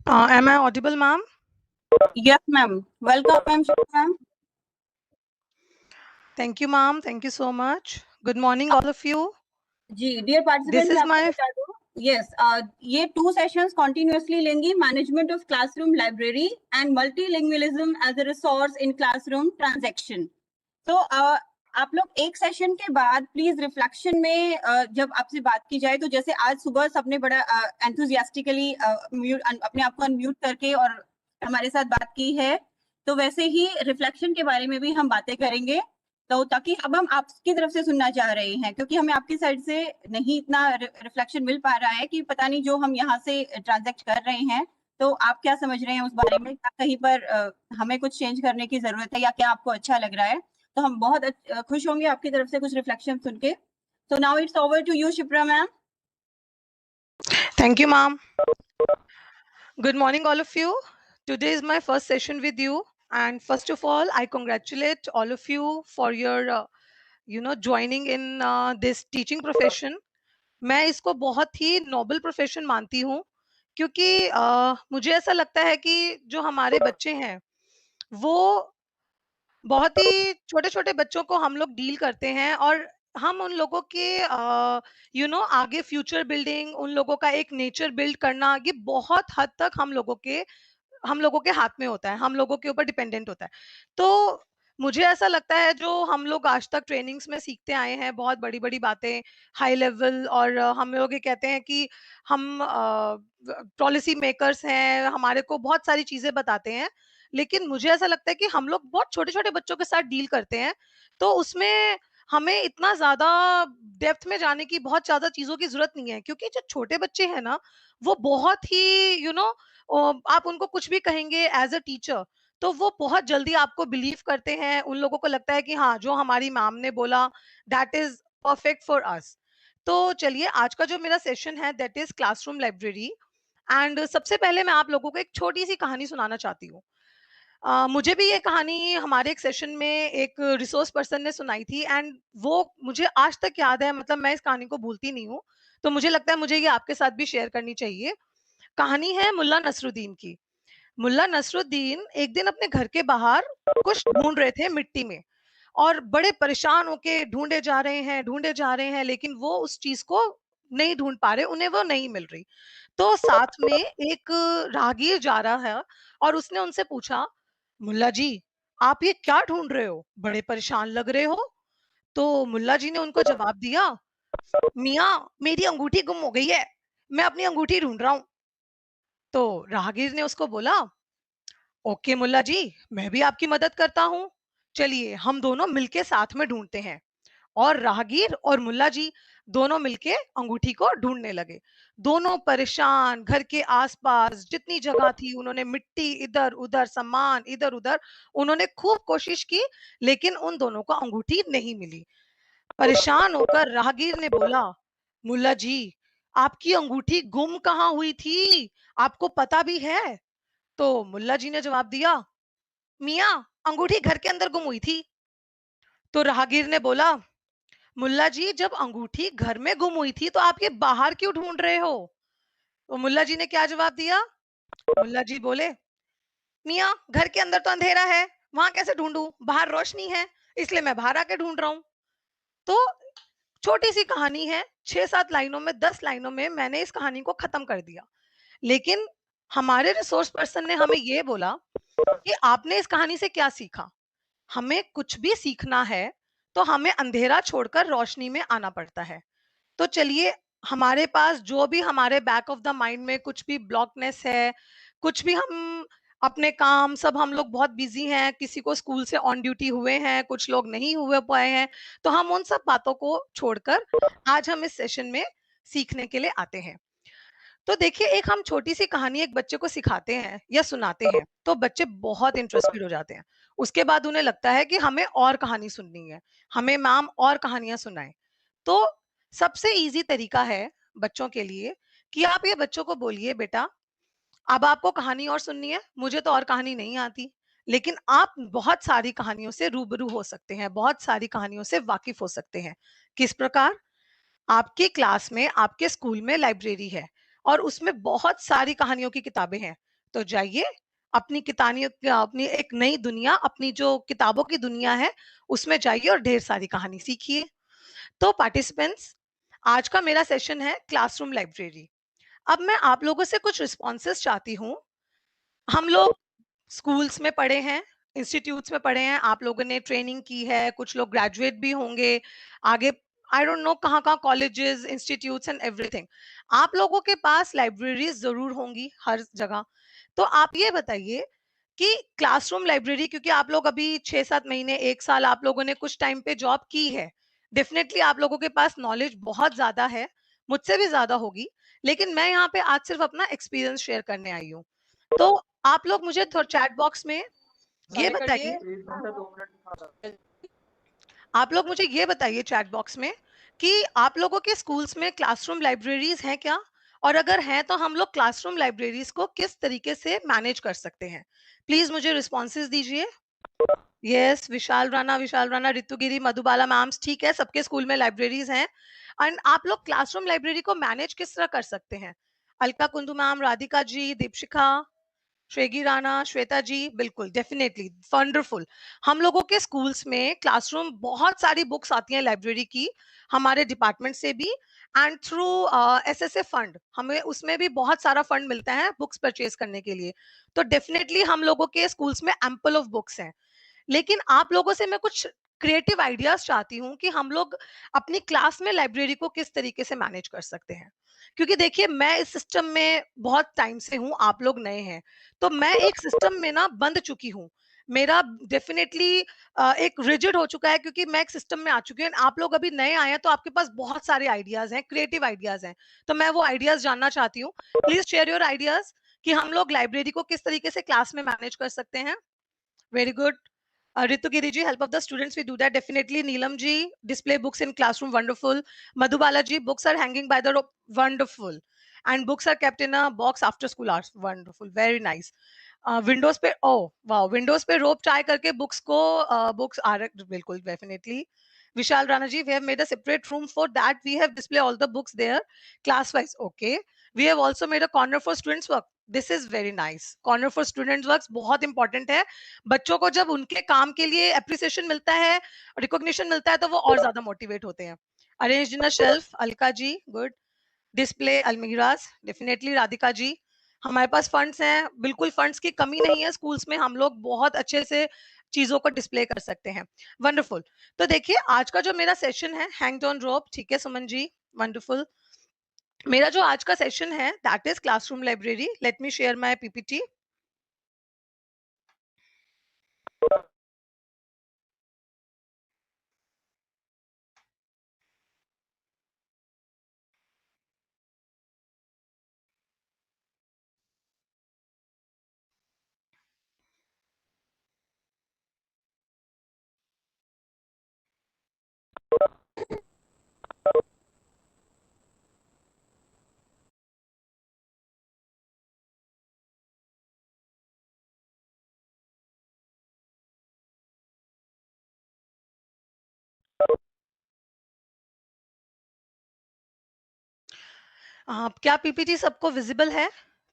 Am I audible, ma'am? Yes, ma'am. Welcome, ma'am. Ma'am. Thank you, ma'am. Thank you so much. Good morning, all of you. जी dear participant This मैं is आपको my बता दूं yes ये 2 sessions continuously लेंगी management of classroom library and multilingualism as a resource in classroom transaction. तो आप लोग एक सेशन के बाद प्लीज रिफ्लेक्शन में जब आपसे बात की जाए तो जैसे आज सुबह सबने बड़ा एंथुजियास्टिकली अपने आप को अनम्यूट करके और हमारे साथ बात की है, तो वैसे ही रिफ्लेक्शन के बारे में भी हम बातें करेंगे। तो ताकि अब हम आपकी तरफ से सुनना चाह रहे हैं, क्योंकि हमें आपकी साइड से नहीं इतना रिफ्लेक्शन मिल पा रहा है कि पता नहीं जो हम यहाँ से ट्रांजैक्ट कर रहे हैं तो आप क्या समझ रहे हैं उस बारे में, क्या कहीं पर हमें कुछ चेंज करने की जरूरत है या क्या आपको अच्छा लग रहा है। तो हम बहुत खुश होंगे आपकी तरफ से कुछ रिफ्लेक्शन सुन के। So now it's over to you, Shipra ma'am. Thank you, ma'am. Good morning, all of you. Today is my first session with you, and first of all, I congratulate all of you for your, joining in this teaching profession. मैं इसको बहुत ही noble profession मानती हूँ, क्योंकि मुझे ऐसा लगता है कि जो हमारे बच्चे हैं, वो बहुत ही छोटे-छोटे बच्चों को हम लोग डील करते हैं और हम उन लोगों के आगे फ्यूचर बिल्डिंग, उन लोगों का एक नेचर बिल्ड करना, ये बहुत हद तक हम लोगों के हाथ में होता है, हम लोगों के ऊपर डिपेंडेंट होता है। तो मुझे ऐसा लगता है जो हम लोग आज तक ट्रेनिंग्स में सीखते आए हैं, बहुत बड़ी-बड़ी बातें, हाई लेवल, और हम लोग ये कहते हैं कि हम पॉलिसी मेकर्स हैं, हमारे को बहुत सारी चीज़ें बताते हैं। लेकिन मुझे ऐसा लगता है कि हम लोग बहुत छोटे-छोटे बच्चों के साथ डील करते हैं, तो उसमें हमें इतना ज़्यादा डेप्थ में जाने की बहुत ज़्यादा चीज़ों की ज़रूरत नहीं है, क्योंकि जो छोटे बच्चे हैं ना, वो बहुत ही आप उनको कुछ भी कहेंगे एज़ अ टीचर, तो वो बहुत जल्दी आपको बिलीव करते हैं। उन लोगों को लगता है कि हाँ, जो हमारी मैम ने बोला, that is perfect for us. तो चलिए, आज का जो मेरा सेशन है, that is classroom library. And सबसे पहले मैं आप लोगों को एक छोटी-सी कहानी सुनाना चाहती हूँ। मुझे भी ये कहानी हमारे एक सेशन में एक रिसोर्स पर्सन ने सुनाई थी, एंड वो मुझे आज तक याद है, मतलब मैं इस कहानी को भूलती नहीं हूँ। तो मुझे लगता है मुझे ये आपके साथ भी शेयर करनी चाहिए। कहानी है मुल्ला नसरुद्दीन की। मुल्ला नसरुद्दीन एक दिन अपने घर के बाहर कुछ ढूंढ रहे थे मिट्टी में, और बड़े परेशान होके ढूंढे जा रहे हैं, लेकिन वो उस चीज को नहीं ढूंढ पा रहे, उन्हें वो नहीं मिल रही। तो साथ में एक राहगीर जा रहा है, और उसने उनसे पूछा, मुल्ला जी, आप ये क्या ढूंढ रहे हो, बड़े परेशान लग रहे हो। तो मुल्ला जी ने उनको जवाब दिया, मियाँ, मेरी अंगूठी गुम हो गई है, मैं अपनी अंगूठी ढूंढ रहा हूँ। तो राहगीर ने उसको बोला, ओके मुल्ला जी, मैं भी आपकी मदद करता हूँ, चलिए हम दोनों मिलके साथ में ढूंढते हैं। और राहगीर और मुल्ला जी दोनों मिलके अंगूठी को ढूंढने लगे। दोनों परेशान, घर के आसपास जितनी जगह थी, उन्होंने मिट्टी इधर उधर, सामान इधर उधर, उन्होंने खूब कोशिश की, लेकिन उन दोनों को अंगूठी नहीं मिली। परेशान होकर राहगीर ने बोला, मुल्ला जी, आपकी अंगूठी गुम कहाँ हुई थी, आपको पता भी है। तो मुल्ला जी ने जवाब दिया, मियाँ, अंगूठी घर के अंदर गुम हुई थी। तो राहगीर ने बोला, मुल्ला जी, जब अंगूठी घर में गुम हुई थी तो आप ये बाहर क्यों ढूंढ रहे हो। तो मुल्ला जी ने क्या जवाब दिया। मुल्ला जी बोले, मियाँ, घर के अंदर तो अंधेरा है, वहां कैसे ढूंढूं, बाहर रोशनी है, इसलिए मैं बाहर आके ढूंढ रहा हूँ। तो छोटी सी कहानी है, 6-7 लाइनों में, 10 लाइनों में मैंने इस कहानी को खत्म कर दिया। लेकिन हमारे रिसोर्स पर्सन ने हमें ये बोला कि आपने इस कहानी से क्या सीखा। हमें कुछ भी सीखना है तो हमें अंधेरा छोड़कर रोशनी में आना पड़ता है। तो चलिए, हमारे पास जो भी हमारे बैक ऑफ द माइंड में कुछ भी ब्लॉकनेस है, कुछ भी हम अपने काम, सब हम लोग बहुत बिजी हैं, किसी को स्कूल से ऑन ड्यूटी हुए हैं, कुछ लोग नहीं हुए पाए हैं, तो हम उन सब बातों को छोड़कर आज हम इस सेशन में सीखने के लिए आते हैं। तो देखिए, एक हम छोटी सी कहानी एक बच्चे को सिखाते हैं या सुनाते हैं, तो बच्चे बहुत इंटरेस्टेड हो जाते हैं। उसके बाद उन्हें लगता है कि हमें और कहानी सुननी है, हमें मैम और कहानियां सुनाएं। तो सबसे इजी तरीका है बच्चों के लिए कि आप ये बच्चों को बोलिए, बेटा, अब आपको कहानी और सुननी है, मुझे तो और कहानी नहीं आती, लेकिन आप बहुत सारी कहानियों से रूबरू हो सकते हैं, बहुत सारी कहानियों से वाकिफ हो सकते हैं। किस प्रकार? आपके क्लास में, आपके स्कूल में लाइब्रेरी है, और उसमें बहुत सारी कहानियों की किताबें हैं। तो जाइए, अपनी अपनी एक नई दुनिया, अपनी जो किताबों की दुनिया है उसमें जाइए और ढेर सारी कहानी सीखिए। तो पार्टिसिपेंट्स, आज का मेरा सेशन है क्लासरूम लाइब्रेरी। अब मैं आप लोगों से कुछ रिस्पॉन्सेस चाहती हूँ। हम लोग स्कूल्स में पढ़े हैं, इंस्टीट्यूट्स में पढ़े हैं, आप लोगों ने ट्रेनिंग की है, कुछ लोग ग्रेजुएट भी होंगे, आगे आई डोंट नो कहाँ-कहाँ कॉलेजेस, इंस्टीट्यूट्स एंड एवरीथिंग। आप लोगों के पास लाइब्रेरीज़ ज़रूर होंगी हर जगह। तो आप ये बताइए कि क्लासरूम लाइब्रेरी, क्योंकि आप लोग अभी 6-7 महीने, 1 साल आप लोगों ने कुछ टाइम पे जॉब की है। डेफिनिटली आप लोगों के पास नॉलेज बहुत ज़्यादा है, मुझसे भी ज़्यादा होगी, लेकिन मैं यहाँ पे आज सिर्फ अपना एक्सपीरियंस शेयर करने आई हूँ। तो आप लोग मुझे चैट बॉक्स में ये बताइए, आप लोग मुझे ये बताइए चैट बॉक्स में कि आप लोगों के स्कूल्स में क्लासरूम लाइब्रेरीज हैं क्या? और अगर हैं तो हम लोग क्लासरूम लाइब्रेरीज को किस तरीके से मैनेज कर सकते हैं? प्लीज मुझे रिस्पॉन्सेज दीजिए। यस, विशाल राणा, ऋतुगिरी, मधुबाला मैम्स, ठीक है, सबके स्कूल में लाइब्रेरीज हैं। एंड आप लोग क्लासरूम लाइब्रेरी को मैनेज किस तरह कर सकते हैं? अलका कुंदू मैम, राधिका जी, दीपशिखा, श्वेगी राणा, श्वेता जी, बिल्कुल, डेफिनेटली, वंडरफुल। हम लोगों के स्कूल्स में क्लासरूम बहुत सारी बुक्स आती हैं लाइब्रेरी की, हमारे डिपार्टमेंट से भी, एंड थ्रू एसएसए फंड हमें उसमें भी बहुत सारा फंड मिलता है बुक्स परचेज करने के लिए। तो डेफिनेटली हम लोगों के स्कूल्स में एम्पल ऑफ बुक्स हैं। लेकिन आप लोगों से मैं कुछ क्रिएटिव आइडियाज चाहती हूँ कि हम लोग अपनी क्लास में लाइब्रेरी को किस तरीके से मैनेज कर सकते हैं। क्योंकि देखिए, मैं इस सिस्टम में बहुत टाइम से हूँ, आप लोग नए हैं, तो मैं एक सिस्टम में ना बंध चुकी हूँ। मेरा डेफिनेटली एक रिजिड हो चुका है, क्योंकि मैं एक सिस्टम में आ चुकी हूँ। आप लोग अभी नए आए हैं तो आपके पास बहुत सारे आइडियाज हैं, क्रिएटिव आइडियाज हैं। तो मैं वो आइडियाज जानना चाहती हूँ। प्लीज शेयर योर आइडियाज कि हम लोग लाइब्रेरी को किस तरीके से क्लास में मैनेज कर सकते हैं। Very good. Ritu Giriji, help of the students, we do that definitely. Neelam ji, display books in classroom, wonderful. Madhubala ji, books are hanging by the rope, wonderful. And books are kept in a box after school hours, wonderful, very nice. Windows पे, ओ वाह, windows पे rope tie करके books को, books are, बिल्कुल, definitely. Vishal Rana ji, we have made a separate room for that, we have display all the books there class wise, okay. We have also made a corner for students work, this is very nice. corner for students works बहुत important है। बच्चों को जब उनके काम के लिए appreciation मिलता है, रिकॉग्निशन मिलता है, तो वो और ज्यादा मोटिवेट होते हैं। Arrange in a shelf, Alka ji, good. Display almirahs, definitely, Radhika ji. हमारे पास फंड्स हैं, बिल्कुल फंड्स की कमी नहीं है स्कूल्स में, हम लोग बहुत अच्छे से चीजों को डिस्प्ले कर सकते हैं। वंडरफुल। तो देखिए, आज का जो मेरा सेशन है, हैंग्ड ऑन रोप, ठीक है सुमन जी, वंडरफुल। मेरा जो आज का सेशन है that is classroom library. Let me share my PPT. क्या पीपीटी सबको विजिबल है?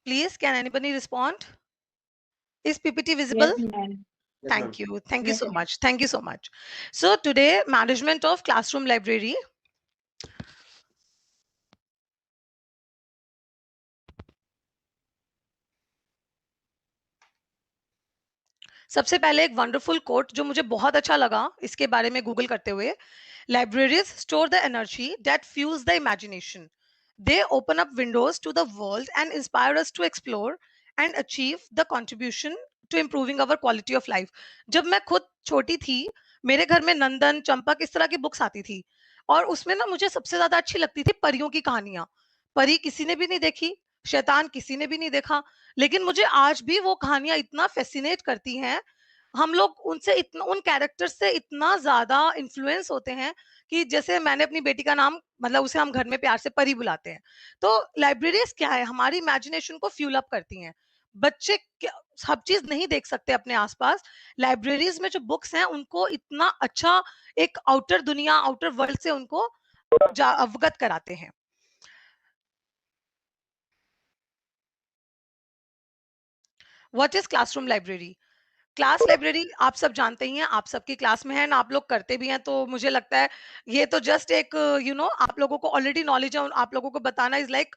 Please can anybody respond? Is PPT Yes, visible? ma'am. Thank you. Thank you Yes, so ma'am. much. Thank you so much. So today, management of classroom library. सबसे पहले एक wonderful coat जो मुझे बहुत अच्छा लगा इसके बारे में गूगल करते हुए। Libraries store the energy that fuels the imagination. They open up windows to the world and inspire us to explore and achieve the contribution to improving our quality of life. जब मैं खुद छोटी थी, मेरे घर में नंदन, चंपक, इस तरह की बुक्स आती थी, और उसमें ना मुझे सबसे ज्यादा अच्छी लगती थी परियों की कहानियां। परी किसी ने भी नहीं देखी, शैतान किसी ने भी नहीं देखा, लेकिन मुझे आज भी वो कहानियां इतना फैसिनेट करती हैं। हम लोग उनसे इतना, उन कैरेक्टर से इतना ज्यादा इन्फ्लुएंस होते हैं कि जैसे मैंने अपनी बेटी का नाम, मतलब उसे हम घर में प्यार से परी बुलाते हैं। तो लाइब्रेरीज क्या है, हमारी इमेजिनेशन को फ्यूल अप करती हैं। बच्चे सब चीज नहीं देख सकते अपने आसपास, लाइब्रेरीज में जो बुक्स हैं उनको इतना अच्छा एक आउटर दुनिया, आउटर वर्ल्ड से उनको अवगत कराते हैं। What is classroom library? Class library आप सब जानते ही हैं, आप सबकी क्लास में है ना, आप लोग करते भी हैं, तो मुझे लगता है ये तो जस्ट एक आप लोगों को ऑलरेडी नॉलेज है, और आप लोगों को बताना इज लाइक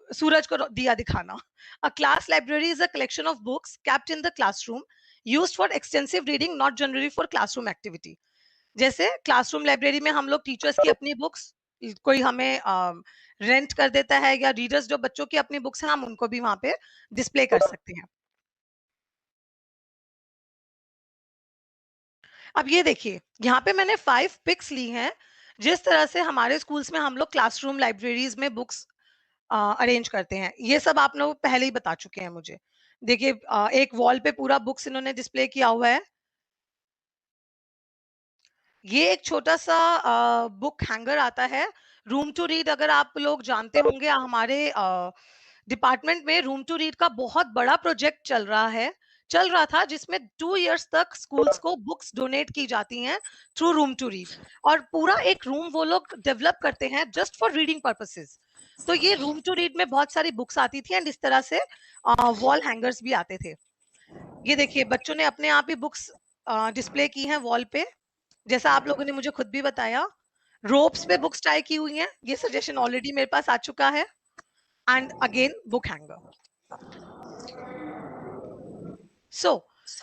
सूरज को दिया दिखाना. अ class library is a collection of books kept in the classroom used for extensive reading, not generally for classroom activity. जैसे क्लासरूम लाइब्रेरी में हम लोग टीचर्स की अपनी बुक्स, कोई हमें रेंट कर देता है, या रीडर्स जो बच्चों की अपनी बुक्स हैं हम उनको भी वहां पे डिस्प्ले कर सकते हैं. अब ये देखिए, यहाँ पे मैंने 5 पिक्स ली हैं, जिस तरह से हमारे स्कूल्स में हम लोग क्लासरूम लाइब्रेरीज में बुक्स अरेंज करते हैं. ये सब आप लोग पहले ही बता चुके हैं मुझे. देखिए, एक वॉल पे पूरा बुक्स इन्होंने डिस्प्ले किया हुआ है. ये एक छोटा सा बुक हैंगर आता है. रूम टू रीड, अगर आप लोग जानते होंगे, हमारे डिपार्टमेंट में रूम टू रीड का बहुत बड़ा प्रोजेक्ट चल रहा था, जिसमें 2 इयर्स तक स्कूल्स को बुक्स डोनेट की जाती हैं थ्रू रूम टू रीड. और पूरा एक रूम वो लोग डेवलप करते हैं जस्ट फॉर रीडिंग पर्पसेस. तो ये रूम टू रीड में बहुत सारी बुक्स आती थी, एंड इस तरह से वॉल हैंगर्स भी आते थे. ये देखिए, बच्चों ने अपने आप ही बुक्स डिस्प्ले की हैं वॉल पे, जैसा आप लोगों ने मुझे खुद भी बताया. रोप्स पे बुक्स टाई की हुई हैं, ये सजेशन ऑलरेडी मेरे पास आ चुका है. And again book hanger. So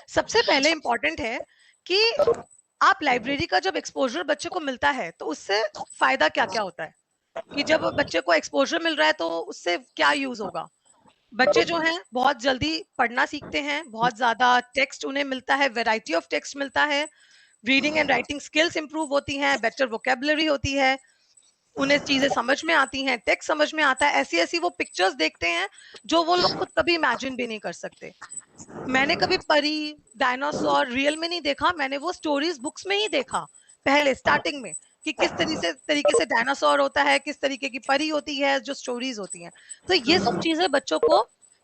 सबसे पहले इंपॉर्टेंट है कि आप लाइब्रेरी का जब एक्सपोजर बच्चे को मिलता है तो उससे फायदा क्या क्या होता है, कि जब बच्चे को एक्सपोजर मिल रहा है तो उससे क्या यूज होगा. बच्चे जो हैं बहुत जल्दी पढ़ना सीखते हैं, बहुत ज्यादा टेक्स्ट उन्हें मिलता है, वैरायटी ऑफ टेक्स्ट मिलता है, reading and writing skills improve होती हैं, बेटर वोकेबलरी होती है, उन्हें चीजें समझ में आती हैं, टेक्स्ट समझ में आता है, ऐसी ऐसी वो पिक्चर्स देखते हैं जो वो लोग खुद कभी इमेजिन भी नहीं कर सकते. मैंने कभी परी, डायनासोर रियल में नहीं देखा, मैंने वो स्टोरीज बुक्स में ही देखा पहले स्टार्टिंग में, कि किस तरीके से डायनासोर होता है, किस तरीके की परी होती है, जो स्टोरीज होती हैं. तो ये सब चीजें बच्चों को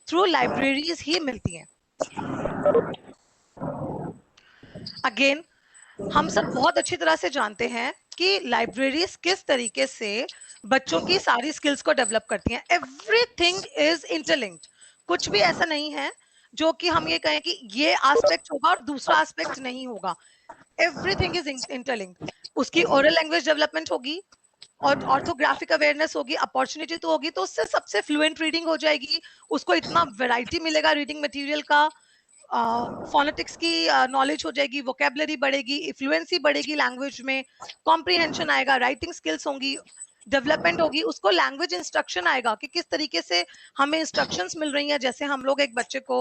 थ्रू लाइब्रेरीज ही मिलती हैं. अगेन, हम सब बहुत अच्छी तरह से जानते हैं कि लाइब्रेरीज किस तरीके से बच्चों की सारी स्किल्स को डेवलप करती हैं. Everything is interlinked. कुछ भी ऐसा नहीं है जो कि हम ये कहें कि ये एस्पेक्ट होगा और दूसरा एस्पेक्ट नहीं होगा. Everything is interlinked. उसकी ओरल लैंग्वेज डेवलपमेंट होगी, और ऑर्थोग्राफिक अवेयरनेस होगी, अपॉर्चुनिटी तो होगी, तो उससे सबसे फ्लुएंट रीडिंग हो जाएगी. उसको इतना वैरायटी मिलेगा रीडिंग मटेरियल का, फोनेटिक्स की नॉलेज हो जाएगी, वोकेबलरी बढ़ेगी, इफ्लुएंसी बढ़ेगी लैंग्वेज में, कॉम्प्रिहेंशन आएगा, राइटिंग स्किल्स होंगी, डेवलपमेंट होगी. उसको लैंग्वेज इंस्ट्रक्शन आएगा कि किस तरीके से हमें इंस्ट्रक्शंस मिल रही हैं. जैसे हम लोग एक बच्चे को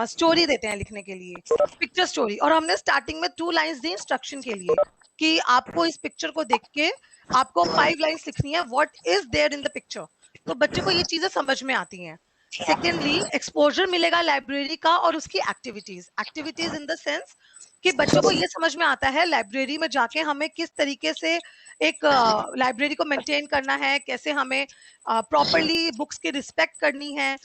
स्टोरी देते हैं लिखने के लिए, पिक्चर स्टोरी, और हमने स्टार्टिंग में 2 लाइंस दी इंस्ट्रक्शन के लिए कि आपको इस पिक्चर को देख के आपको 5 लाइंस लिखनी है, what is there in the picture. तो बच्चे को ये चीजें समझ में आती हैं. सेकेंडली, एक्सपोजर मिलेगा लाइब्रेरी का और उसकी एक्टिविटीज इन द सेंस कि बच्चों को ये समझ में आता है लाइब्रेरी में जाके हमें किस तरीके से एक लाइब्रेरी को मेंटेन करना है, कैसे हमें प्रॉपरली बुक्स की रिस्पेक्ट करनी है,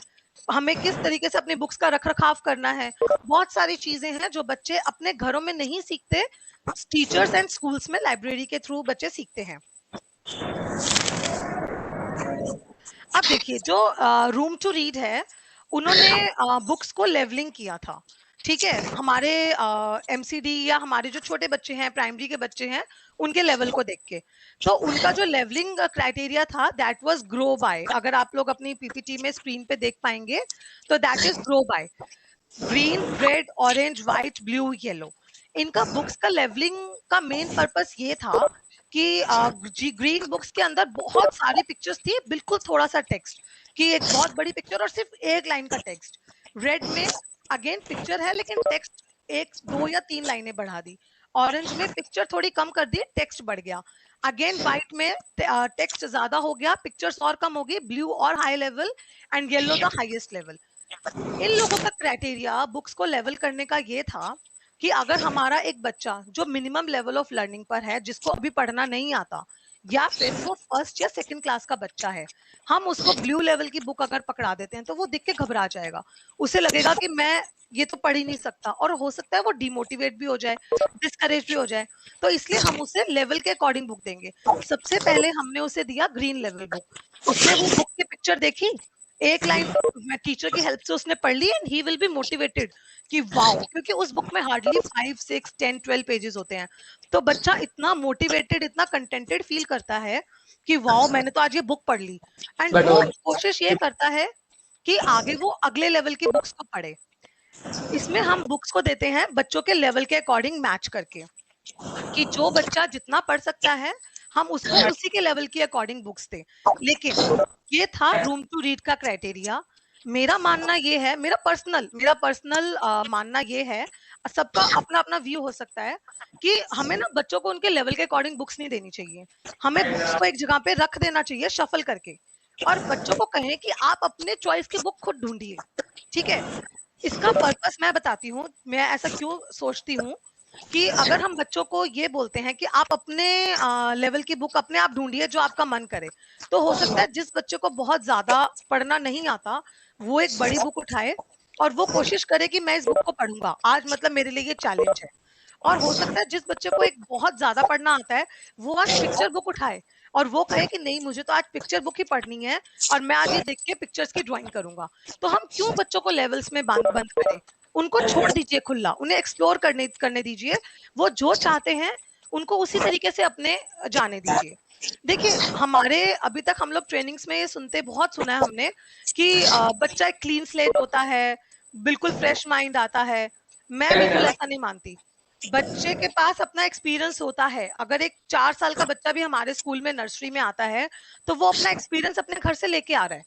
हमें किस तरीके से अपनी बुक्स का रखरखाव करना है. बहुत सारी चीजें हैं जो बच्चे अपने घरों में नहीं सीखते, टीचर्स एंड स्कूल्स में लाइब्रेरी के थ्रू बच्चे सीखते हैं. अब देखिए, जो रूम टू रीड है, उन्होंने बुक्स को लेवलिंग किया था. ठीक है, हमारे एमसीडी या हमारे जो छोटे बच्चे हैं, प्राइमरी के बच्चे हैं, उनके लेवल को देख के, तो उनका जो लेवलिंग क्राइटेरिया था, दैट वाज ग्रो बाय. अगर आप लोग अपनी पीपीटी में स्क्रीन पे देख पाएंगे तो that is grow by. Green, red, orange, white, blue, yellow. इनका बुक्स का लेवलिंग का मेन पर्पस ये था कि जी ग्रीन बुक्स के अंदर बहुत सारी पिक्चर्स थी, बिल्कुल थोड़ा सा टेक्स्ट, कि एक बहुत बड़ी पिक्चर और सिर्फ एक लाइन का टेक्स्ट. रेड में अगेन पिक्चर है लेकिन टेक्स्ट एक, 2 या 3 लाइनें बढ़ा दी. ऑरेंज में पिक्चर थोड़ी कम कर दी, टेक्स्ट बढ़ गया. अगेन व्हाइट में टेक्स्ट ज्यादा हो गया, पिक्चर्स और कम हो गई. ब्लू और high level, and yellow the highest level. इन लोगों का क्राइटेरिया बुक्स को लेवल करने का ये था कि अगर हमारा एक बच्चा जो मिनिमम लेवल ऑफ लर्निंग पर है, जिसको अभी पढ़ना नहीं आता, या फिर वो फर्स्ट या सेकंड क्लास का बच्चा है, हम उसको ब्लू लेवल की बुक अगर पकड़ा देते हैं तो वो देख के घबरा जाएगा. उसे लगेगा कि मैं ये तो पढ़ ही नहीं सकता, और हो सकता है वो डिमोटिवेट भी हो जाए, डिस्करेज भी हो जाए. तो इसलिए हम उसे लेवल के अकॉर्डिंग बुक देंगे. सबसे पहले हमने उसे दिया ग्रीन लेवल बुक. उसने वो बुक की पिक्चर देखी, एक लाइन मैं टीचर की हेल्प से उसने पढ़ ली and he will be motivated कि वाओ, क्योंकि उस बुक में हार्डली 5 6 10 12 पेजेस होते हैं। तो बच्चा इतना मोटिवेटेड, इतना कंटेंटेड फील करता है कि वाओ, मैंने तो आज ये बुक पढ़ ली। एंड वो कोशिश ये करता है कि आगे वो अगले लेवल की बुक्स को पढ़े। इसमें हम बुक्स को देते हैं बच्चों के लेवल के अकॉर्डिंग मैच करके, कि जो बच्चा जितना पढ़ सकता है हम उसको उसी के लेवल के अकॉर्डिंग बुक्स दें। लेकिन ये था रूम टू रीड का क्राइटेरिया। मेरा मानना ये है, मेरा पर्सनल मानना ये है, सबका अपना अपना व्यू हो सकता है, कि हमें ना बच्चों को उनके लेवल के अकॉर्डिंग बुक्स नहीं देनी चाहिए। हमें बुक्स को एक जगह पे रख देना चाहिए शफल करके, और बच्चों को कहें कि आप अपने चॉइस की बुक खुद ढूंढिए। ठीक है, इसका पर्पस मैं बताती हूँ, मैं ऐसा क्यों सोचती हूँ, कि अगर हम बच्चों को ये बोलते हैं कि आप अपने लेवल की बुक अपने आप ढूंढिए जो आपका मन करे, तो हो सकता है जिस बच्चे को बहुत ज्यादा पढ़ना नहीं आता वो एक बड़ी बुक उठाए और वो कोशिश करे कि मैं इस बुक को पढ़ूंगा आज, मतलब मेरे लिए ये चैलेंज है। और हो सकता है जिस बच्चे को एक बहुत ज्यादा पढ़ना आता है वो आज पिक्चर बुक उठाए और वो कहे कि नहीं, मुझे तो आज पिक्चर बुक ही पढ़नी है और मैं आज ये देख के पिक्चर्स की ड्राइंग करूंगा। तो हम क्यों बच्चों को लेवल्स में बंद बंद करें? उनको छोड़ दीजिए खुला, उन्हें एक्सप्लोर करने करने दीजिए। वो जो चाहते हैं उनको उसी तरीके से अपने जाने दीजिए। देखिए, हमारे अभी तक हम लोग ट्रेनिंग्स में ये बहुत सुना है हमने कि बच्चा एक क्लीन स्लेट होता है, बिल्कुल फ्रेश माइंड आता है। मैं बिल्कुल ऐसा नहीं मानती। बच्चे के पास अपना एक्सपीरियंस होता है। अगर एक 4 साल का बच्चा भी हमारे स्कूल में नर्सरी में आता है तो वो अपना एक्सपीरियंस अपने घर से लेके आ रहा है,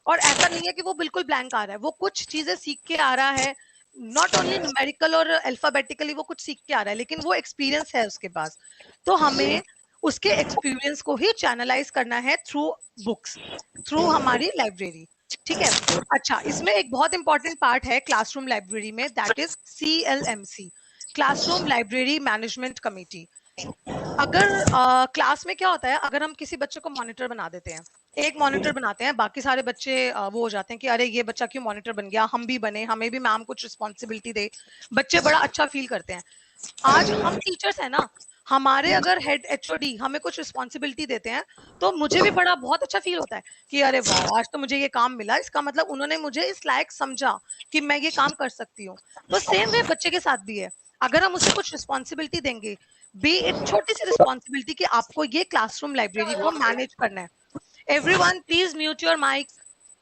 और ऐसा नहीं है कि वो बिल्कुल ब्लैंक आ रहा है। वो कुछ चीजें सीख के आ रहा है, नॉट ओनली न्यूमेरिकल और अल्फाबेटिकली वो कुछ सीख के आ रहा है, लेकिन वो एक्सपीरियंस है उसके पास। तो हमें उसके एक्सपीरियंस को ही चैनलाइज करना है थ्रू बुक्स, थ्रू हमारी लाइब्रेरी। ठीक है। अच्छा, इसमें एक बहुत इंपॉर्टेंट पार्ट है क्लासरूम लाइब्रेरी में, that is CLMC, classroom library management committee. अगर क्लास में क्या होता है, अगर हम किसी बच्चे को मॉनिटर बना देते हैं, एक मॉनिटर बनाते हैं, बाकी सारे बच्चे वो हो जाते हैं कि अरे ये बच्चा क्यों मॉनिटर बन गया, हम भी बने, हमें भी मैम कुछ रिस्पॉन्सिबिलिटी दे। बच्चे बड़ा अच्छा फील करते हैं। आज हम टीचर्स हैं ना, हमारे अगर हेड HOD हमें कुछ रिस्पॉन्सिबिलिटी देते हैं तो मुझे भी बड़ा बहुत अच्छा फील होता है कि अरे वाह, आज तो मुझे ये काम मिला, इसका मतलब उन्होंने मुझे इस लायक समझा कि मैं ये काम कर सकती हूँ। तो सेम वे बच्चे के साथ भी है। अगर हम उसे कुछ रिस्पॉन्सिबिलिटी देंगे, बी इट छोटी सी रिस्पॉन्सिबिलिटी कि आपको ये क्लासरूम लाइब्रेरी को मैनेज करना है। Everyone please mute your mic,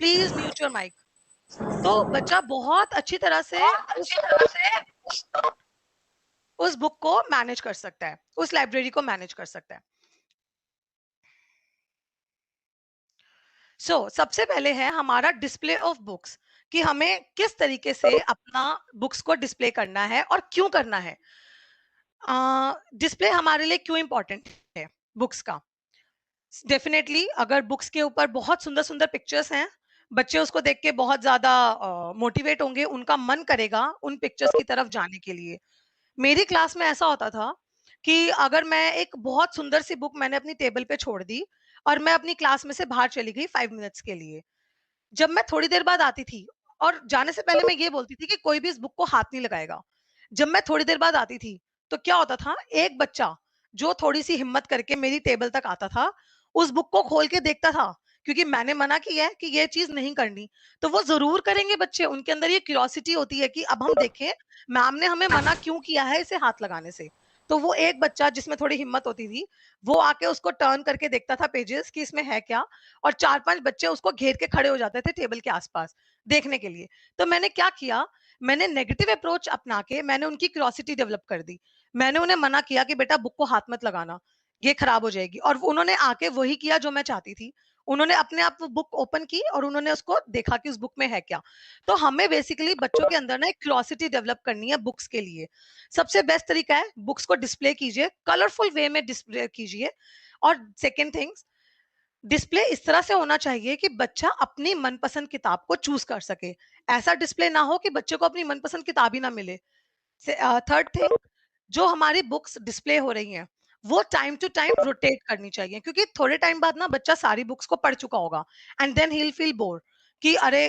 please mute your mic. तो बच्चा बहुत अच्छी तरह से उस बुक को मैनेज कर सकता है, उस लाइब्रेरी को मैनेज कर सकता है। सबसे पहले है हमारा डिस्प्ले ऑफ बुक्स, कि हमें किस तरीके से अपना बुक्स को डिस्प्ले करना है और क्यों करना है। डिस्प्ले हमारे लिए क्यों इंपॉर्टेंट है बुक्स का? डेफिनेटली अगर बुक्स के ऊपर बहुत सुंदर सुंदर पिक्चर्स हैं, बच्चे उसको देख के बहुत ज्यादा मोटिवेट होंगे, उनका मन करेगा उन पिक्चर्स की तरफ जाने के लिए। मेरी क्लास में ऐसा होता था कि अगर मैं एक बहुत सुंदर सी बुक मैंने अपनी टेबल पे छोड़ दी और मैं अपनी क्लास में से बाहर चली गई 5 मिनट्स के लिए, जब मैं थोड़ी देर बाद आती थी, और जाने से पहले मैं ये बोलती थी कि कोई भी इस बुक को हाथ नहीं लगाएगा। जब मैं थोड़ी देर बाद आती थी तो क्या होता था, एक बच्चा जो थोड़ी सी हिम्मत करके मेरी टेबल तक आता था, उस बुक को खोल के देखता था, क्योंकि मैंने मना किया है कि ये चीज नहीं करनी। तो वो जरूर करेंगे बच्चे, उनके अंदर ये क्यूरियोसिटी होती है कि अब हम देखें मैम ने हमें मना क्यों किया है इसे हाथ लगाने से। तो वो एक बच्चा जिसमें थोड़ी हिम्मत होती थी, वो आके उसको टर्न करके देखता था पेजेस कि इसमें है क्या, और 4 5 बच्चे उसको घेर के खड़े हो जाते थे टेबल के आसपास देखने के लिए। तो मैंने क्या किया, मैंने नेगेटिव अप्रोच अपना के मैंने उनकी क्यूरियोसिटी डेवलप कर दी। मैंने उन्हें मना किया कि बेटा बुक को हाथ मत लगाना, ये खराब हो जाएगी, और उन्होंने आके वही किया जो मैं चाहती थी। उन्होंने अपने आप वो बुक ओपन की और उन्होंने उसको देखा कि उस बुक में है क्या। तो हमें बेसिकली बच्चों के अंदर ना एक क्यूरियोसिटी डेवलप करनी है बुक्स के लिए। सबसे बेस्ट तरीका है, बुक्स को डिस्प्ले कीजिए, कलरफुल वे में डिस्प्ले कीजिए। और सेकेंड थिंग्स, डिस्प्ले इस तरह से होना चाहिए कि बच्चा अपनी मनपसंद किताब को चूज कर सके। ऐसा डिस्प्ले ना हो कि बच्चे को अपनी मनपसंद किताब ही ना मिले। थर्ड थिंग, जो हमारी बुक्स डिस्प्ले हो रही हैं वो टाइम टू टाइम रोटेट करनी चाहिए, क्योंकि थोड़े टाइम बाद ना बच्चा सारी बुक्स को पढ़ चुका होगा and then he will feel bore कि अरे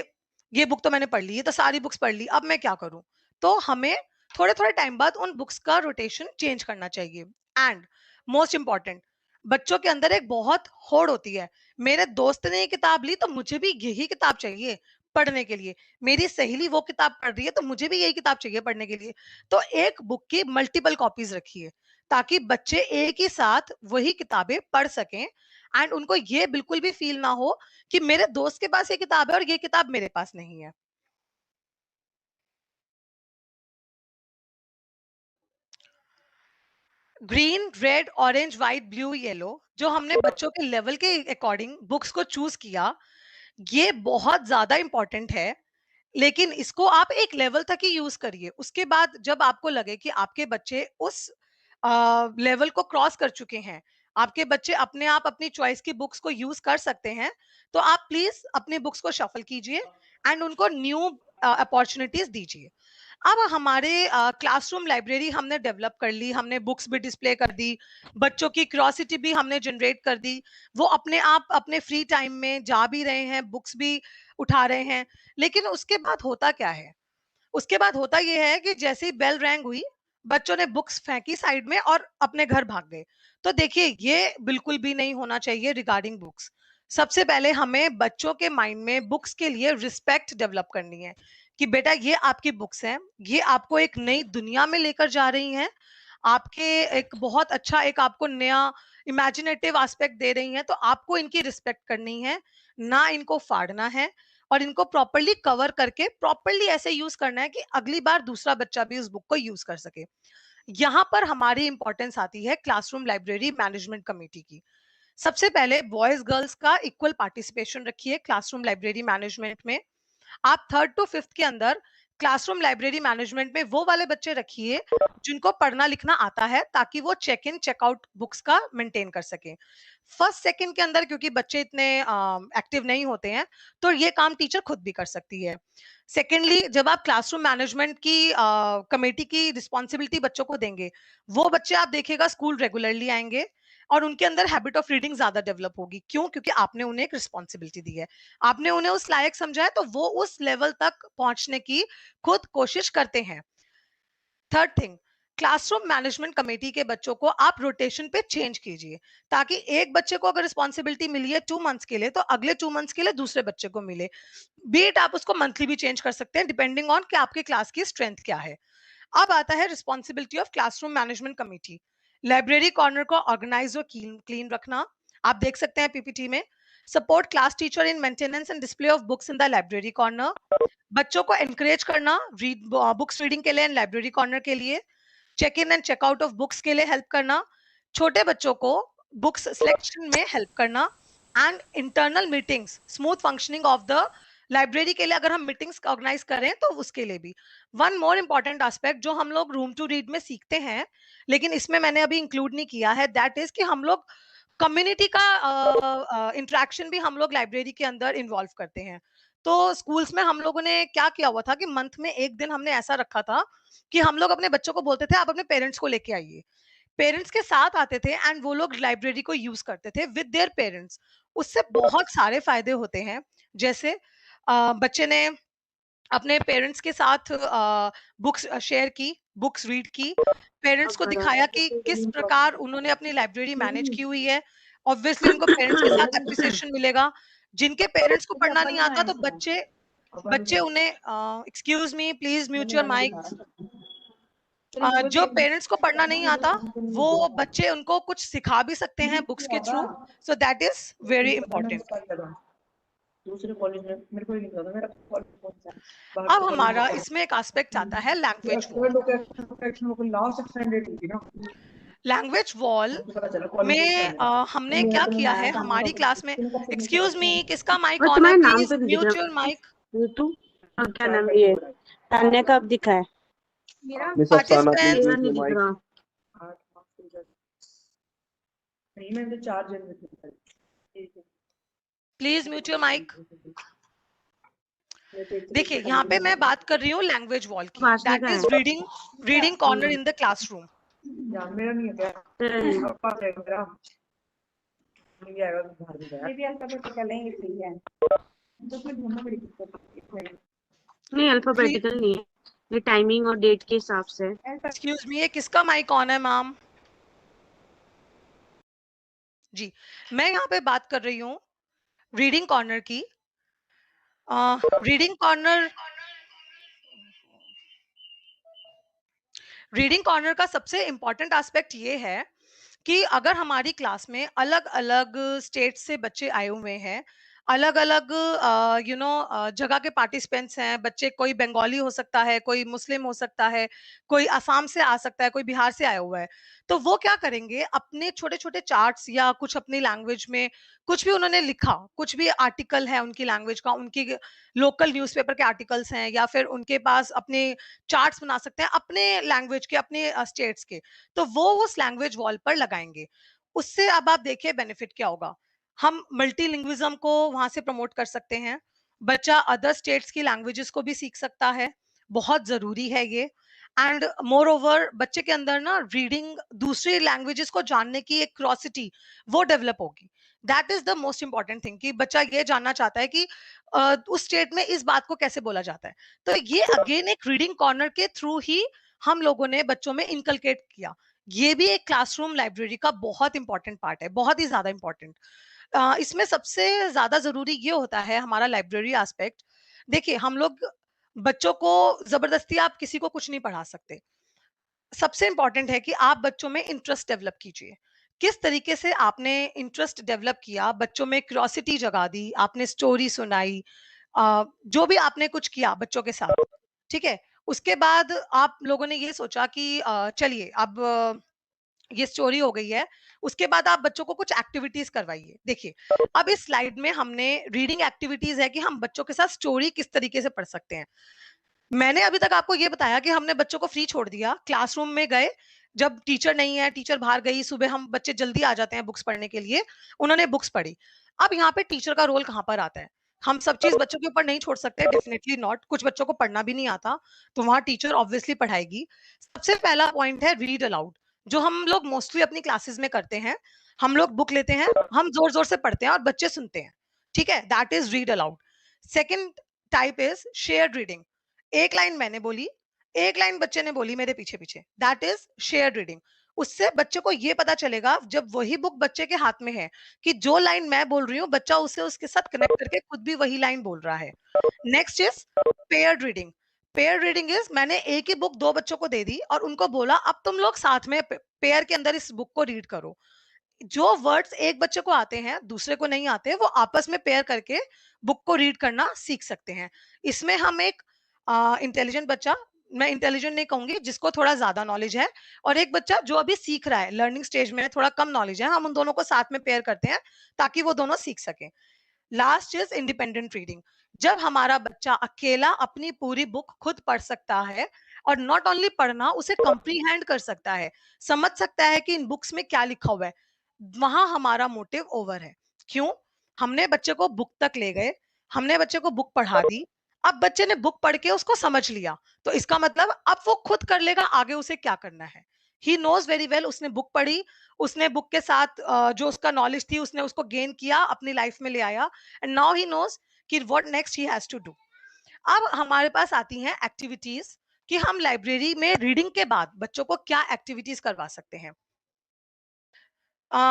ये बुक तो मैंने पढ़ ली, ये तो सारी बुक्स पढ़ ली, अब मैं क्या करूं। तो हमें थोड़े थोड़े टाइम बाद उन बुक्स का रोटेशन चेंज करना चाहिए। एंड मोस्ट इंपॉर्टेंट, बच्चों के अंदर एक बहुत होड़ होती है मेरे दोस्त ने ये किताब ली तो मुझे भी यही किताब चाहिए पढ़ने के लिए, मेरी सहेली वो किताब पढ़ रही है तो मुझे भी यही किताब चाहिए पढ़ने के लिए। तो एक बुक की मल्टीपल कॉपीज रखिए ताकि बच्चे एक ही साथ वही किताबें पढ़ सकें एंड उनको ये बिल्कुल भी फील ना हो कि मेरे दोस्त के पास ये किताब है और ये किताब मेरे पास नहीं है। Green, red, orange, white, blue, yellow जो हमने बच्चों के लेवल के अकॉर्डिंग बुक्स को चूज किया, ये बहुत ज्यादा इंपॉर्टेंट है। लेकिन इसको आप एक लेवल तक ही यूज करिए। उसके बाद जब आपको लगे कि आपके बच्चे उस लेवल को क्रॉस कर चुके हैं, आपके बच्चे अपने आप अपनी चॉइस की बुक्स को यूज कर सकते हैं, तो आप प्लीज अपनी बुक्स को शफल कीजिए एंड उनको न्यू अपॉर्चुनिटीज दीजिए। अब हमारे क्लासरूम लाइब्रेरी हमने डेवलप कर ली, हमने बुक्स भी डिस्प्ले कर दी, बच्चों की क्यूरियोसिटी भी हमने जनरेट कर दी, वो अपने आप अपने फ्री टाइम में जा भी रहे हैं, बुक्स भी उठा रहे हैं। लेकिन उसके बाद होता क्या है? उसके बाद होता ये है कि जैसे ही बेल रैंग हुई, बच्चों ने बुक्स फेंकी साइड में और अपने घर भाग गए। तो देखिए, ये बिल्कुल भी नहीं होना चाहिए रिगार्डिंग बुक्स। सबसे पहले हमें बच्चों के माइंड में बुक्स के लिए रिस्पेक्ट डेवलप करनी है कि बेटा ये आपकी बुक्स हैं, ये आपको एक नई दुनिया में लेकर जा रही हैं, आपके एक बहुत अच्छा एक आपको नया इमेजिनेटिव एस्पेक्ट दे रही हैं, तो आपको इनकी रिस्पेक्ट करनी है, ना इनको फाड़ना है और इनको प्रॉपर्ली कवर करके प्रॉपर्ली ऐसे यूज करना है कि अगली बार दूसरा बच्चा भी उस बुक को यूज कर सके। यहाँ पर हमारी इंपॉर्टेंस आती है क्लासरूम लाइब्रेरी मैनेजमेंट कमेटी की। सबसे पहले बॉयज गर्ल्स का इक्वल पार्टिसिपेशन रखिए क्लासरूम लाइब्रेरी मैनेजमेंट में। आप थर्ड टू फिफ्थ के अंदर क्लासरूम लाइब्रेरी मैनेजमेंट में वो वाले बच्चे रखिए जिनको पढ़ना लिखना आता है, ताकि वो चेक इन चेकआउट बुक्स का मेंटेन कर सके। फर्स्ट सेकंड के अंदर क्योंकि बच्चे इतने एक्टिव नहीं होते हैं, तो ये काम टीचर खुद भी कर सकती है। सेकेंडली, जब आप क्लासरूम मैनेजमेंट की कमेटी की रिस्पॉन्सिबिलिटी बच्चों को देंगे, वो बच्चे आप देखिएगा स्कूल रेगुलरली आएंगे और उनके अंदर हैबिट ऑफ रीडिंग ज्यादा डेवलप होगी। क्यों? क्योंकि आपने उन्हें एक रिस्पॉन्सिबिलिटी दी है, आपने उन्हें उस लायक समझा है, तो वो उस लेवल तक पहुंचने की खुद कोशिश करते हैं। Third thing, classroom management committee के बच्चों को आप रोटेशन पे चेंज कीजिए, ताकि एक बच्चे को अगर रिस्पॉन्सिबिलिटी मिली है 2 मंथ्स के लिए, तो अगले 2 मंथ्स के लिए दूसरे बच्चे को मिले। बीट आप उसको मंथली भी चेंज कर सकते हैं डिपेंडिंग ऑन कि आपके क्लास की स्ट्रेंथ क्या है। अब आता है responsibility of classroom management committee. Library corner को ऑर्गेनाइज और क्लीन रखना। आप देख सकते हैं पीपीटी में। Support class teacher in maintenance and display of books in the library corner. बच्चों को एनकरेज करना बुक्स रीडिंग के लिए एंड लाइब्रेरी कॉर्नर के लिए। Check in and checkout of books के लिए हेल्प करना। छोटे बच्चों को बुक्स सिलेक्शन में हेल्प करना and internal meetings smooth functioning of the library के लिए अगर हम मीटिंग्स ऑर्गेनाइज करें तो उसके लिए भी। वन मोर इंपॉर्टेंट एस्पेक्ट जो हम लोग रूम टू रीड में सीखते हैं, लेकिन इसमें मैंने अभी इंक्लूड नहीं किया है, दैट इज कि हम लोग कम्युनिटी का इंटरेक्शन भी हम लोग लाइब्रेरी के अंदर इन्वॉल्व करते हैं। तो स्कूल्स में हम लोगों ने क्या किया हुआ था कि मंथ में एक दिन हमने ऐसा रखा था कि हम लोग अपने बच्चों को बोलते थे आप अपने पेरेंट्स को लेके आइए। पेरेंट्स के साथ आते थे एंड वो लोग लाइब्रेरी को यूज करते थे विद देयर पेरेंट्स। उससे बहुत सारे फायदे होते हैं। जैसे बच्चे ने अपने पेरेंट्स के साथ बुक्स शेयर की, बुक्स रीड की, पेरेंट्स को दिखाया कि किस प्रकार उन्होंने अपनी लाइब्रेरी मैनेज की हुई है। ऑब्वियसली उनको पेरेंट्स के साथ एप्रिसिएशन मिलेगा। जिनके पेरेंट्स को पढ़ना नहीं आता तो बच्चे बच्चे उन्हें excuse me please mute your mic. जो पेरेंट्स को पढ़ना नहीं आता, वो बच्चे उनको कुछ सिखा भी सकते हैं बुक्स के through. So that is very important. दूसरे कॉलेज में मेरे को ही नहीं पता मेरा कॉलेज कौन सा है। अब हमारा इसमें एक एस्पेक्ट आता है लैंग्वेज वॉल। लास्ट एक्सटेंडेड थी ना, लैंग्वेज वॉल पता चला कॉलेज में हमने क्या किया है हमारी क्लास में। एक्सक्यूज मी, किसका माइक और ऑन है? तुम्हारे नाम प्लीज तो दिख म्यूट रहा योर माइक। तू क्या नाम है ये तान्या का अब दिखा है मिस अफसाना प्लीज तेरा म्यूट नहीं योर दिख माइक। रहा। नहीं मैं तो 4 जनवरी प्लीज म्यूट योर माइक। देखिए, यहाँ पे मैं बात कर रही हूँ लैंग्वेज वॉल की। भाषण दैट का is reading corner in the classroom. मेरा नहीं है क्या तेरा नहीं। पास है मेरा नहीं आएगा तो बाहर में गया ये भी अल्फाबेटिकल है, ये सही है। तो फिर ढूंढना बड़ी दिक्कत है। नहीं अल्फाबेटिकल नहीं है, ये टाइमिंग और डेट के हिसाब से। एक्सक्यूज मी, ये किसका माइक ऑन है मैम? जी, मैं यहाँ पे बात कर रही हूँ रीडिंग कॉर्नर की। रीडिंग कॉर्नर रीडिंग कॉर्नर का सबसे इंपॉर्टेंट एस्पेक्ट ये है कि अगर हमारी क्लास में अलग अलग स्टेट से बच्चे आए हुए हैं, अलग अलग जगह के पार्टिसिपेंट्स हैं बच्चे, कोई बंगाली हो सकता है, कोई मुस्लिम हो सकता है, कोई असम से आ सकता है, कोई बिहार से आया हुआ है, तो वो क्या करेंगे, अपने छोटे छोटे चार्ट्स या कुछ अपनी लैंग्वेज में कुछ भी उन्होंने लिखा, कुछ भी आर्टिकल है उनकी लैंग्वेज का, उनकी लोकल न्यूज़पेपर के आर्टिकल्स हैं, या फिर उनके पास अपने चार्ट्स बना सकते हैं अपने लैंग्वेज के, अपने स्टेट्स के, तो वो उस लैंग्वेज वॉल पर लगाएंगे। उससे अब आप देखिए बेनिफिट क्या होगा। हम मल्टीलिंग्विज्म को वहां से प्रमोट कर सकते हैं, बच्चा अदर स्टेट्स की लैंग्वेजेस को भी सीख सकता है, बहुत जरूरी है ये। एंड मोर ओवर बच्चे के अंदर ना रीडिंग, दूसरी लैंग्वेजेस को जानने की एक क्यूरियोसिटी वो डेवलप होगी। That is the most important thing कि बच्चा ये जानना चाहता है कि उस स्टेट में इस बात को कैसे बोला जाता है। तो ये अगेन एक रीडिंग कॉर्नर के थ्रू ही हम लोगों ने बच्चों में इनकलकेट किया। ये भी एक क्लासरूम लाइब्रेरी का बहुत इंपॉर्टेंट पार्ट है, बहुत ही ज्यादा इंपॉर्टेंट। इसमें सबसे ज्यादा जरूरी ये होता है हमारा लाइब्रेरी एस्पेक्ट। देखिए हम लोग बच्चों को जबरदस्ती आप किसी को कुछ नहीं पढ़ा सकते। सबसे इंपॉर्टेंट है कि आप बच्चों में इंटरेस्ट डेवलप कीजिए। किस तरीके से आपने इंटरेस्ट डेवलप किया, बच्चों में क्यूरियोसिटी जगा दी, आपने स्टोरी सुनाई, जो भी आपने कुछ किया बच्चों के साथ, ठीक है। उसके बाद आप लोगों ने ये सोचा कि चलिए अब ये स्टोरी हो गई है, उसके बाद आप बच्चों को कुछ एक्टिविटीज करवाइए। देखिए अब इस स्लाइड में हमने रीडिंग एक्टिविटीज है कि हम बच्चों के साथ स्टोरी किस तरीके से पढ़ सकते हैं। मैंने अभी तक आपको ये बताया कि हमने बच्चों को फ्री छोड़ दिया, क्लासरूम में गए, जब टीचर नहीं है, टीचर बाहर गई, सुबह हम बच्चे जल्दी आ जाते हैं बुक्स पढ़ने के लिए, उन्होंने बुक्स पढ़ी। अब यहाँ पे टीचर का रोल कहाँ पर आता है? हम सब चीज बच्चों के ऊपर नहीं छोड़ सकते, डेफिनेटली नॉट। कुछ बच्चों को पढ़ना भी नहीं आता, तो वहां टीचर ऑब्वियसली पढ़ाएगी। सबसे पहला पॉइंट है रीड अलाउड, जो हम लोग मोस्टली अपनी क्लासेस में करते हैं। हम लोग बुक लेते हैं, हम जोर जोर से पढ़ते हैं और बच्चे सुनते हैं, ठीक है, that is read aloud. Second type is shared reading. एक लाइन मैंने बोली, एक लाइन बच्चे ने बोली मेरे पीछे पीछे, दैट इज शेयर्ड रीडिंग। उससे बच्चे को ये पता चलेगा जब वही बुक बच्चे के हाथ में है कि जो लाइन मैं बोल रही हूँ बच्चा उसे उसके साथ कनेक्ट करके खुद भी वही लाइन बोल रहा है। Next is paired reading. Pair reading is मैंने एक ही बुक दो बच्चों को दे दी और उनको बोला अब तुम लोग साथ में पेयर के अंदर इस बुक को रीड करो। जो वर्ड्स एक बच्चे को आते हैं दूसरे को नहीं आते, वो आपस में पेयर करके बुक को रीड करना सीख सकते हैं। इसमें हम एक इंटेलिजेंट बच्चा, मैं इंटेलिजेंट नहीं कहूंगी, जिसको थोड़ा ज्यादा नॉलेज है, और एक बच्चा जो अभी सीख रहा है, लर्निंग स्टेज में थोड़ा कम नॉलेज है, हम उन दोनों को साथ में पेयर करते हैं ताकि वो दोनों सीख सकें। Last is independent reading. जब हमारा बच्चा अकेला अपनी पूरी बुक खुद पढ़ सकता है, और नॉट ओनली पढ़ना, उसे कंप्रीहेंड कर सकता है, समझ सकता है कि इन बुक्स में क्या लिखा हुआ है, वहां हमारा मोटिव ओवर है। क्यों? हमने बच्चे को बुक तक ले गए, हमने बच्चे को बुक पढ़ा दी, अब बच्चे ने बुक पढ़ के उसको समझ लिया, तो इसका मतलब अब वो खुद कर लेगा आगे उसे क्या करना है। ही नोज वेरी वेल, उसने बुक पढ़ी, उसने बुक के साथ जो उसका नॉलेज थी उसने उसको गेन किया, अपनी लाइफ में ले आया, एंड नाउ ही नोज कि what next he has to do. अब हमारे पास आती हैं एक्टिविटीज कि हम लाइब्रेरी में रीडिंग के बाद बच्चों को क्या एक्टिविटीज करवा सकते हैं।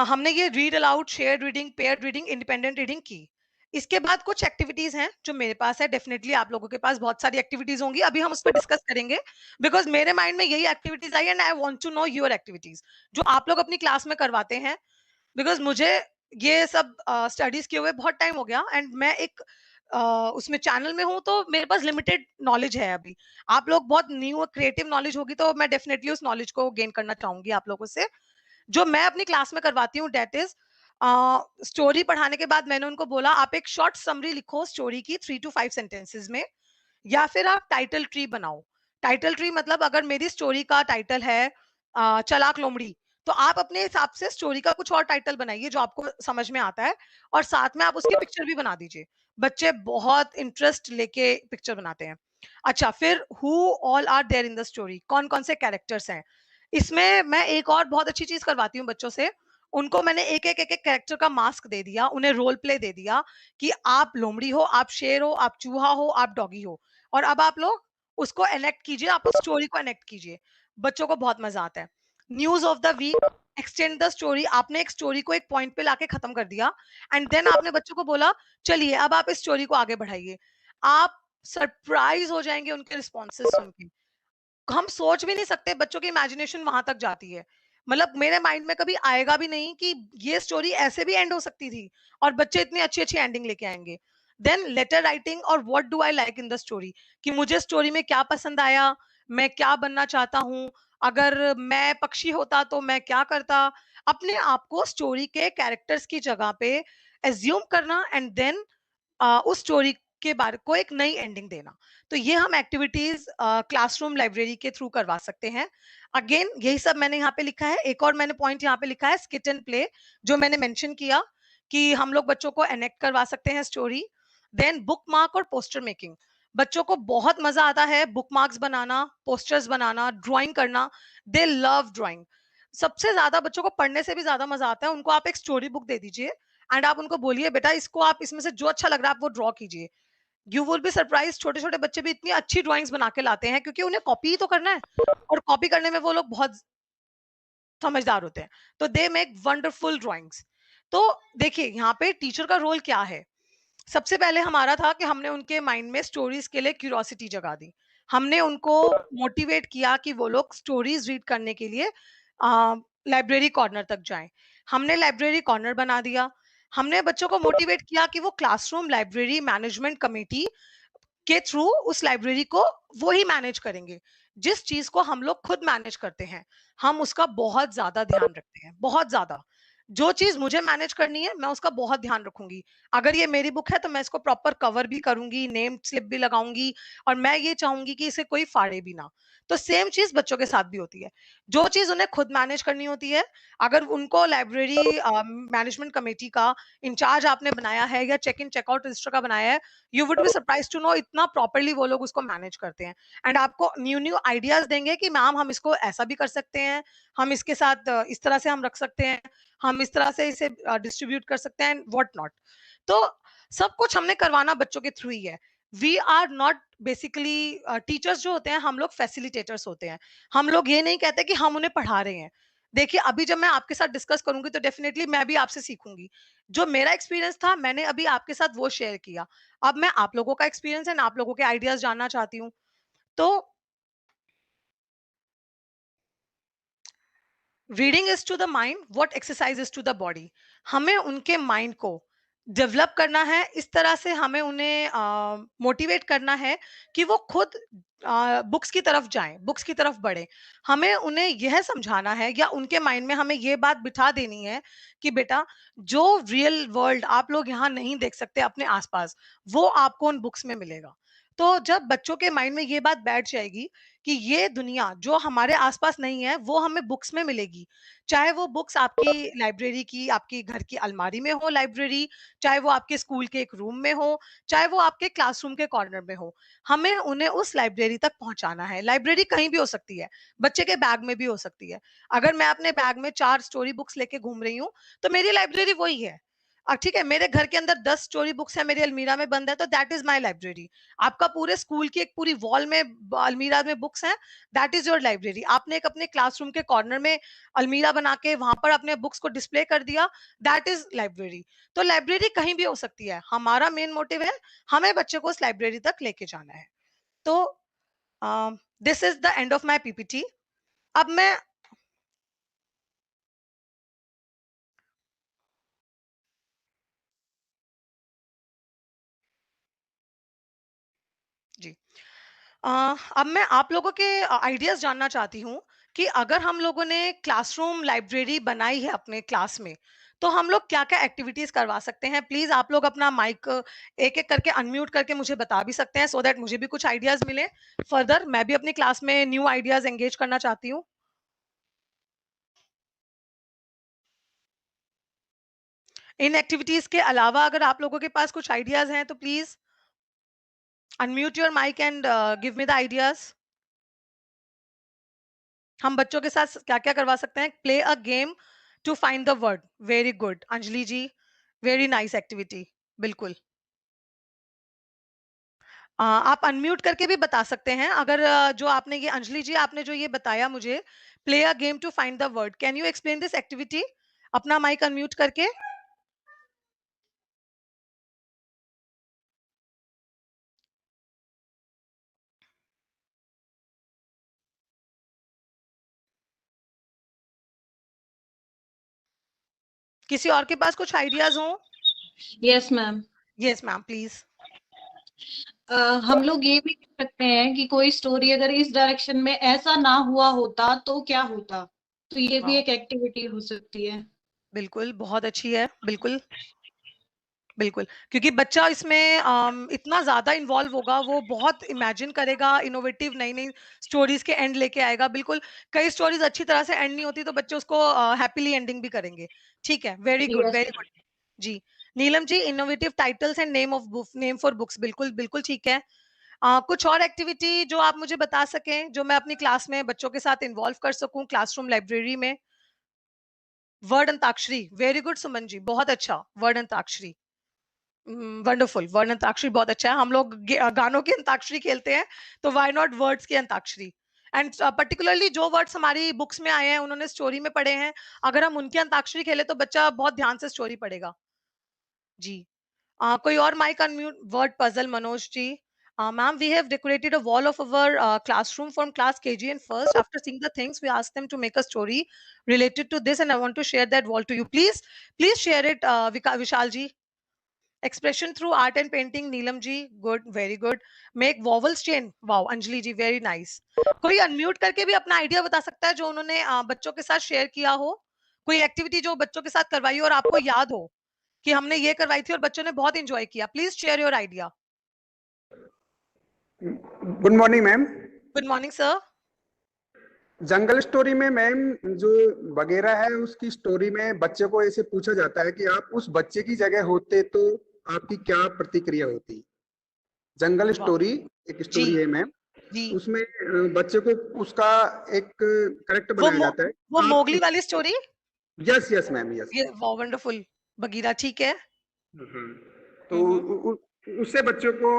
हमने ये read aloud, share reading, pair reading, independent reading की। इसके बाद कुछ एक्टिविटीज हैं जो मेरे पास है, डेफिनेटली आप लोगों के पास बहुत सारी एक्टिविटीज होंगी, अभी हम उस पर डिस्कस करेंगे, बिकॉज मेरे माइंड में यही एक्टिविटीज आई and I want to know your activities जो आप लोग अपनी क्लास में करवाते हैं। बिकॉज मुझे ये सब स्टडीज किए हुए बहुत टाइम हो गया, एंड मैं एक उसमें चैनल में हूँ, तो मेरे पास लिमिटेड नॉलेज है अभी। आप लोग बहुत न्यू क्रिएटिव नॉलेज होगी, तो मैं डेफिनेटली उस नॉलेज को गेन करना चाहूंगी आप लोगों से। जो मैं अपनी क्लास में करवाती हूँ डेट इज स्टोरी पढ़ाने के बाद मैंने उनको बोला आप एक शॉर्ट समरी लिखो स्टोरी की 3 to 5 सेंटेंसेस में, या फिर आप टाइटल ट्री बनाओ। टाइटल ट्री मतलब अगर मेरी स्टोरी का टाइटल है चलाक लोमड़ी, तो आप अपने हिसाब से स्टोरी का कुछ और टाइटल बनाइए जो आपको समझ में आता है, और साथ में आप उसकी पिक्चर भी बना दीजिए। बच्चे बहुत इंटरेस्ट लेके पिक्चर बनाते हैं। अच्छा, फिर who all are there in the story, कौन कौन से कैरेक्टर्स हैं। इसमें मैं एक और बहुत अच्छी चीज करवाती हूँ बच्चों से, उनको मैंने एक कैरेक्टर का मास्क दे दिया, उन्हें रोल प्ले दे दिया कि आप लोमड़ी हो, आप शेर हो, आप चूहा हो, आप डॉगी हो, और अब आप लोग उसको एनेक्ट कीजिए, आप उस स्टोरी को एनेक्ट कीजिए। बच्चों को बहुत मजा आता है। News of the week, extend the story. आपने एक स्टोरी को एक पॉइंट पे लाके खत्म कर दिया एंड देन आपने बच्चों को बोला चलिए अब आप इस स्टोरी को आगे बढ़ाइए। आप सरप्राइज हो जाएंगे उनके रिस्पॉन्सेज सुन के। हम सोच भी नहीं सकते, बच्चों की इमेजिनेशन वहां तक जाती है। मतलब मेरे माइंड में कभी आएगा भी नहीं कि ये स्टोरी ऐसे भी एंड हो सकती थी और बच्चे इतनी अच्छी अच्छी एंडिंग लेके आएंगे। देन लेटर राइटिंग और what do I like in the story, कि मुझे स्टोरी में क्या पसंद आया, मैं क्या बनना चाहता हूँ, अगर मैं पक्षी होता तो मैं क्या करता। अपने आप को स्टोरी के कैरेक्टर्स की जगह पे एज्यूम करना एंड देन उस स्टोरी के बारे को एक नई एंडिंग देना। तो ये हम एक्टिविटीज क्लासरूम लाइब्रेरी के थ्रू करवा सकते हैं। अगेन यही सब मैंने यहाँ पे लिखा है। एक और मैंने पॉइंट यहाँ पे लिखा है स्किट एंड प्ले, जो मैंने मेंशन किया कि हम लोग बच्चों को एनेक्ट करवा सकते हैं स्टोरी। देन बुक मार्क और पोस्टर मेकिंग, बच्चों को बहुत मजा आता है बुक मार्क्स बनाना, पोस्टर्स बनाना, ड्राइंग करना। दे लव ड्राइंग। सबसे ज्यादा बच्चों को पढ़ने से भी ज्यादा मजा आता है। उनको आप एक स्टोरी बुक दे दीजिए एंड आप उनको बोलिए बेटा इसको आप इसमें से जो अच्छा लग रहा है आप वो ड्रॉ कीजिए। यू विल बी सरप्राइज, छोटे छोटे बच्चे भी इतनी अच्छी ड्राइंग्स बना के लाते हैं क्योंकि उन्हें कॉपी ही तो करना है और कॉपी करने में वो लोग बहुत समझदार होते हैं। तो दे मेक वंडरफुल ड्राइंग्स। तो देखिए यहाँ पे टीचर का रोल क्या है। सबसे पहले हमारा था कि हमने उनके माइंड में स्टोरीज के लिए क्यूरियोसिटी जगा दी। हमने उनको मोटिवेट किया कि वो लोग स्टोरीज रीड करने के लिए लाइब्रेरी कॉर्नर तक जाएं। हमने लाइब्रेरी कॉर्नर बना दिया। हमने बच्चों को मोटिवेट किया कि वो क्लासरूम लाइब्रेरी मैनेजमेंट कमेटी के थ्रू उस लाइब्रेरी को वो ही मैनेज करेंगे। जिस चीज को हम लोग खुद मैनेज करते हैं हम उसका बहुत ज्यादा ध्यान रखते हैं, बहुत ज्यादा। जो चीज मुझे मैनेज करनी है मैं उसका बहुत ध्यान रखूंगी। अगर ये मेरी बुक है तो मैं इसको प्रॉपर कवर भी करूंगी, नेम स्लिप भी लगाऊंगी और मैं ये चाहूंगी कि इसे कोई फाड़े भी ना। तो सेम चीज बच्चों के साथ भी होती है। जो चीज उन्हें खुद मैनेज करनी होती है, अगर उनको लाइब्रेरी मैनेजमेंट कमेटी का इंचार्ज आपने बनाया है या चेक इन चेकआउट रजिस्टर का बनाया है, you would be surprise to know इतना प्रॉपरली वो लोग उसको मैनेज करते हैं। एंड आपको न्यू न्यू आइडियाज देंगे कि मैम हम इसको ऐसा भी कर सकते हैं, हम इसके साथ इस तरह से हम रख सकते हैं, हम इस तरह से इसे डिस्ट्रीब्यूट कर सकते हैं व्हाट नॉट। तो सब कुछ हमने करवाना बच्चों के थ्रू ही है। We are not basically teachers जो होते हैं हम लोग फैसिलिटेटर्स होते हैं। हम लोग ये नहीं कहते कि हम उन्हें पढ़ा रहे हैं। देखिए अभी जब मैं आपके साथ डिस्कस करूंगी तो डेफिनेटली मैं भी आपसे सीखूंगी। जो मेरा एक्सपीरियंस था मैंने अभी आपके साथ वो शेयर किया। अब मैं आप लोगों का एक्सपीरियंस एंड आप लोगों के आइडियाज जानना चाहती हूँ। तो reading is to the mind what exercise is to the body. हमें उनके माइंड को डेवलप करना है, इस तरह से हमें उन्हें मोटिवेट करना है कि वो खुद बुक्स की तरफ जाएं, बुक्स की तरफ बढ़े। हमें उन्हें यह समझाना है या उनके माइंड में हमें ये बात बिठा देनी है कि बेटा जो रियल वर्ल्ड आप लोग यहाँ नहीं देख सकते अपने आसपास वो आपको उन बुक्स में मिलेगा। तो जब बच्चों के माइंड में ये बात बैठ जाएगी कि ये दुनिया जो हमारे आसपास नहीं है वो हमें बुक्स में मिलेगी, चाहे वो बुक्स आपकी लाइब्रेरी की आपकी घर की अलमारी में हो लाइब्रेरी, चाहे वो आपके स्कूल के एक रूम में हो, चाहे वो आपके क्लासरूम के कॉर्नर में हो, हमें उन्हें उस लाइब्रेरी तक पहुंचाना है। लाइब्रेरी कहीं भी हो सकती है, बच्चे के बैग में भी हो सकती है। अगर मैं अपने बैग में 4 स्टोरी बुक्स लेके घूम रही हूँ तो मेरी लाइब्रेरी वही है। ठीक है, मेरे घर के अंदर 10 स्टोरी बुक्स है, मेरी अलमीरा में बंद है, तो दैट इज माय लाइब्रेरी। आपका पूरे स्कूल की एक पूरी वॉल में अलमीरा में बुक्स हैं, दैट इज योर लाइब्रेरी। आपने एक अपने क्लासरूम के कॉर्नर में अलमीरा बना के वहां पर अपने बुक्स को डिस्प्ले कर दिया, दैट इज लाइब्रेरी। तो लाइब्रेरी कहीं भी हो सकती है। हमारा मेन मोटिव है हमें बच्चे को उस लाइब्रेरी तक लेके जाना है। तो this is the end of my PPT. अब मैं जी अब मैं आप लोगों के आइडियाज जानना चाहती हूँ कि अगर हम लोगों ने क्लासरूम लाइब्रेरी बनाई है अपने क्लास में तो हम लोग क्या क्या एक्टिविटीज करवा सकते हैं। प्लीज आप लोग अपना माइक एक एक करके अनम्यूट करके मुझे बता भी सकते हैं, सो दैट मुझे भी कुछ आइडियाज मिले। फर्दर मैं भी अपनी क्लास में न्यू आइडियाज एंगेज करना चाहती हूँ। इन एक्टिविटीज के अलावा अगर आप लोगों के पास कुछ आइडियाज हैं तो please unmute your mic and give me the ideas. हम बच्चों के साथ क्या क्या करवा सकते हैं। Play a game to find the word, very good Anjali ji, very nice activity, बिल्कुल। आप अनम्यूट करके भी बता सकते हैं। अगर जो आपने ये अंजलि जी आपने जो ये बताया मुझे, play a game to find the word, can you explain this activity अपना माइक अनम्यूट करके? किसी और के पास कुछ आइडियाज हो? Yes ma'am. Yes ma'am please. हम लोग ये भी कह सकते हैं कि कोई स्टोरी अगर इस डायरेक्शन में ऐसा ना हुआ होता तो क्या होता, तो ये भी एक एक्टिविटी हो सकती है। बिल्कुल, बहुत अच्छी है, बिल्कुल बिल्कुल, क्योंकि बच्चा इसमें इतना ज्यादा इन्वॉल्व होगा, वो बहुत इमेजिन करेगा, इनोवेटिव नई नई स्टोरीज के एंड लेके आएगा। बिल्कुल, कई स्टोरीज अच्छी तरह से एंड नहीं होती तो बच्चे उसको हैप्पीली एंडिंग भी करेंगे। ठीक है, very good yes very good. जी, Neelam ji, innovative titles and name for books, बिल्कुल बिल्कुल ठीक है। कुछ और एक्टिविटी जो आप मुझे बता सकें, जो मैं अपनी क्लास में बच्चों के साथ इन्वॉल्व कर सकूं क्लासरूम लाइब्रेरी में? Word antakshari, very good Suman ji, बहुत अच्छा, वर्ड अंताक्षरी, वंडरफुल। वर्ण अंताक्षरी बहुत अच्छा है। हम लोग गानों की अंताक्षरी खेलते हैं, तो व्हाई नॉट वर्ड्स की अंताक्षरी? एंड पर्टिकुलरली जो वर्ड्स हमारी बुक्स में आए हैं, उन्होंने स्टोरी में पढ़े हैं, अगर हम उनकी अंताक्षरी खेले तो बच्चा बहुत ध्यान से स्टोरी पढ़ेगा। जी, कोई और mic unmute? Word puzzle, Manoj ji. Ma'am, we have decorated a wall of our classroom from class KG and first. After seeing the things, we asked them to make a story related to this, and I want to share that wall to you. Please share it, Vishal ji. Expression through art and painting, Neelam ji, good, very good. Make vowels chain, wow, Anjali ji, very nice. कोई unmute करके भी अपना idea बता सकता है जो उन्होंने बच्चों के साथ शेयर किया हो? कोई एक्टिविटी जो बच्चों के साथ करवाई हो और आपको याद हो कि हमने ये करवाई थी और बच्चों ने बहुत एंजॉय किया? Please share your idea. Good morning ma'am. Good morning sir. Jungle story में मैम जो वगैरह है उसकी स्टोरी में बच्चे को ऐसे पूछा जाता है कि आप उस बच्चे की जगह होते तो आपकी क्या प्रतिक्रिया होती। जंगल स्टोरी एक जी स्टोरी है मैम, जी, उसमें बच्चे को उसका एक करेक्टर वो बनाया जाता है। वो आप मोगली वाली story. Yes yes ma'am yes. ये वाओ, वंडरफुल। बगीरा, ठीक है। तो उससे बच्चों को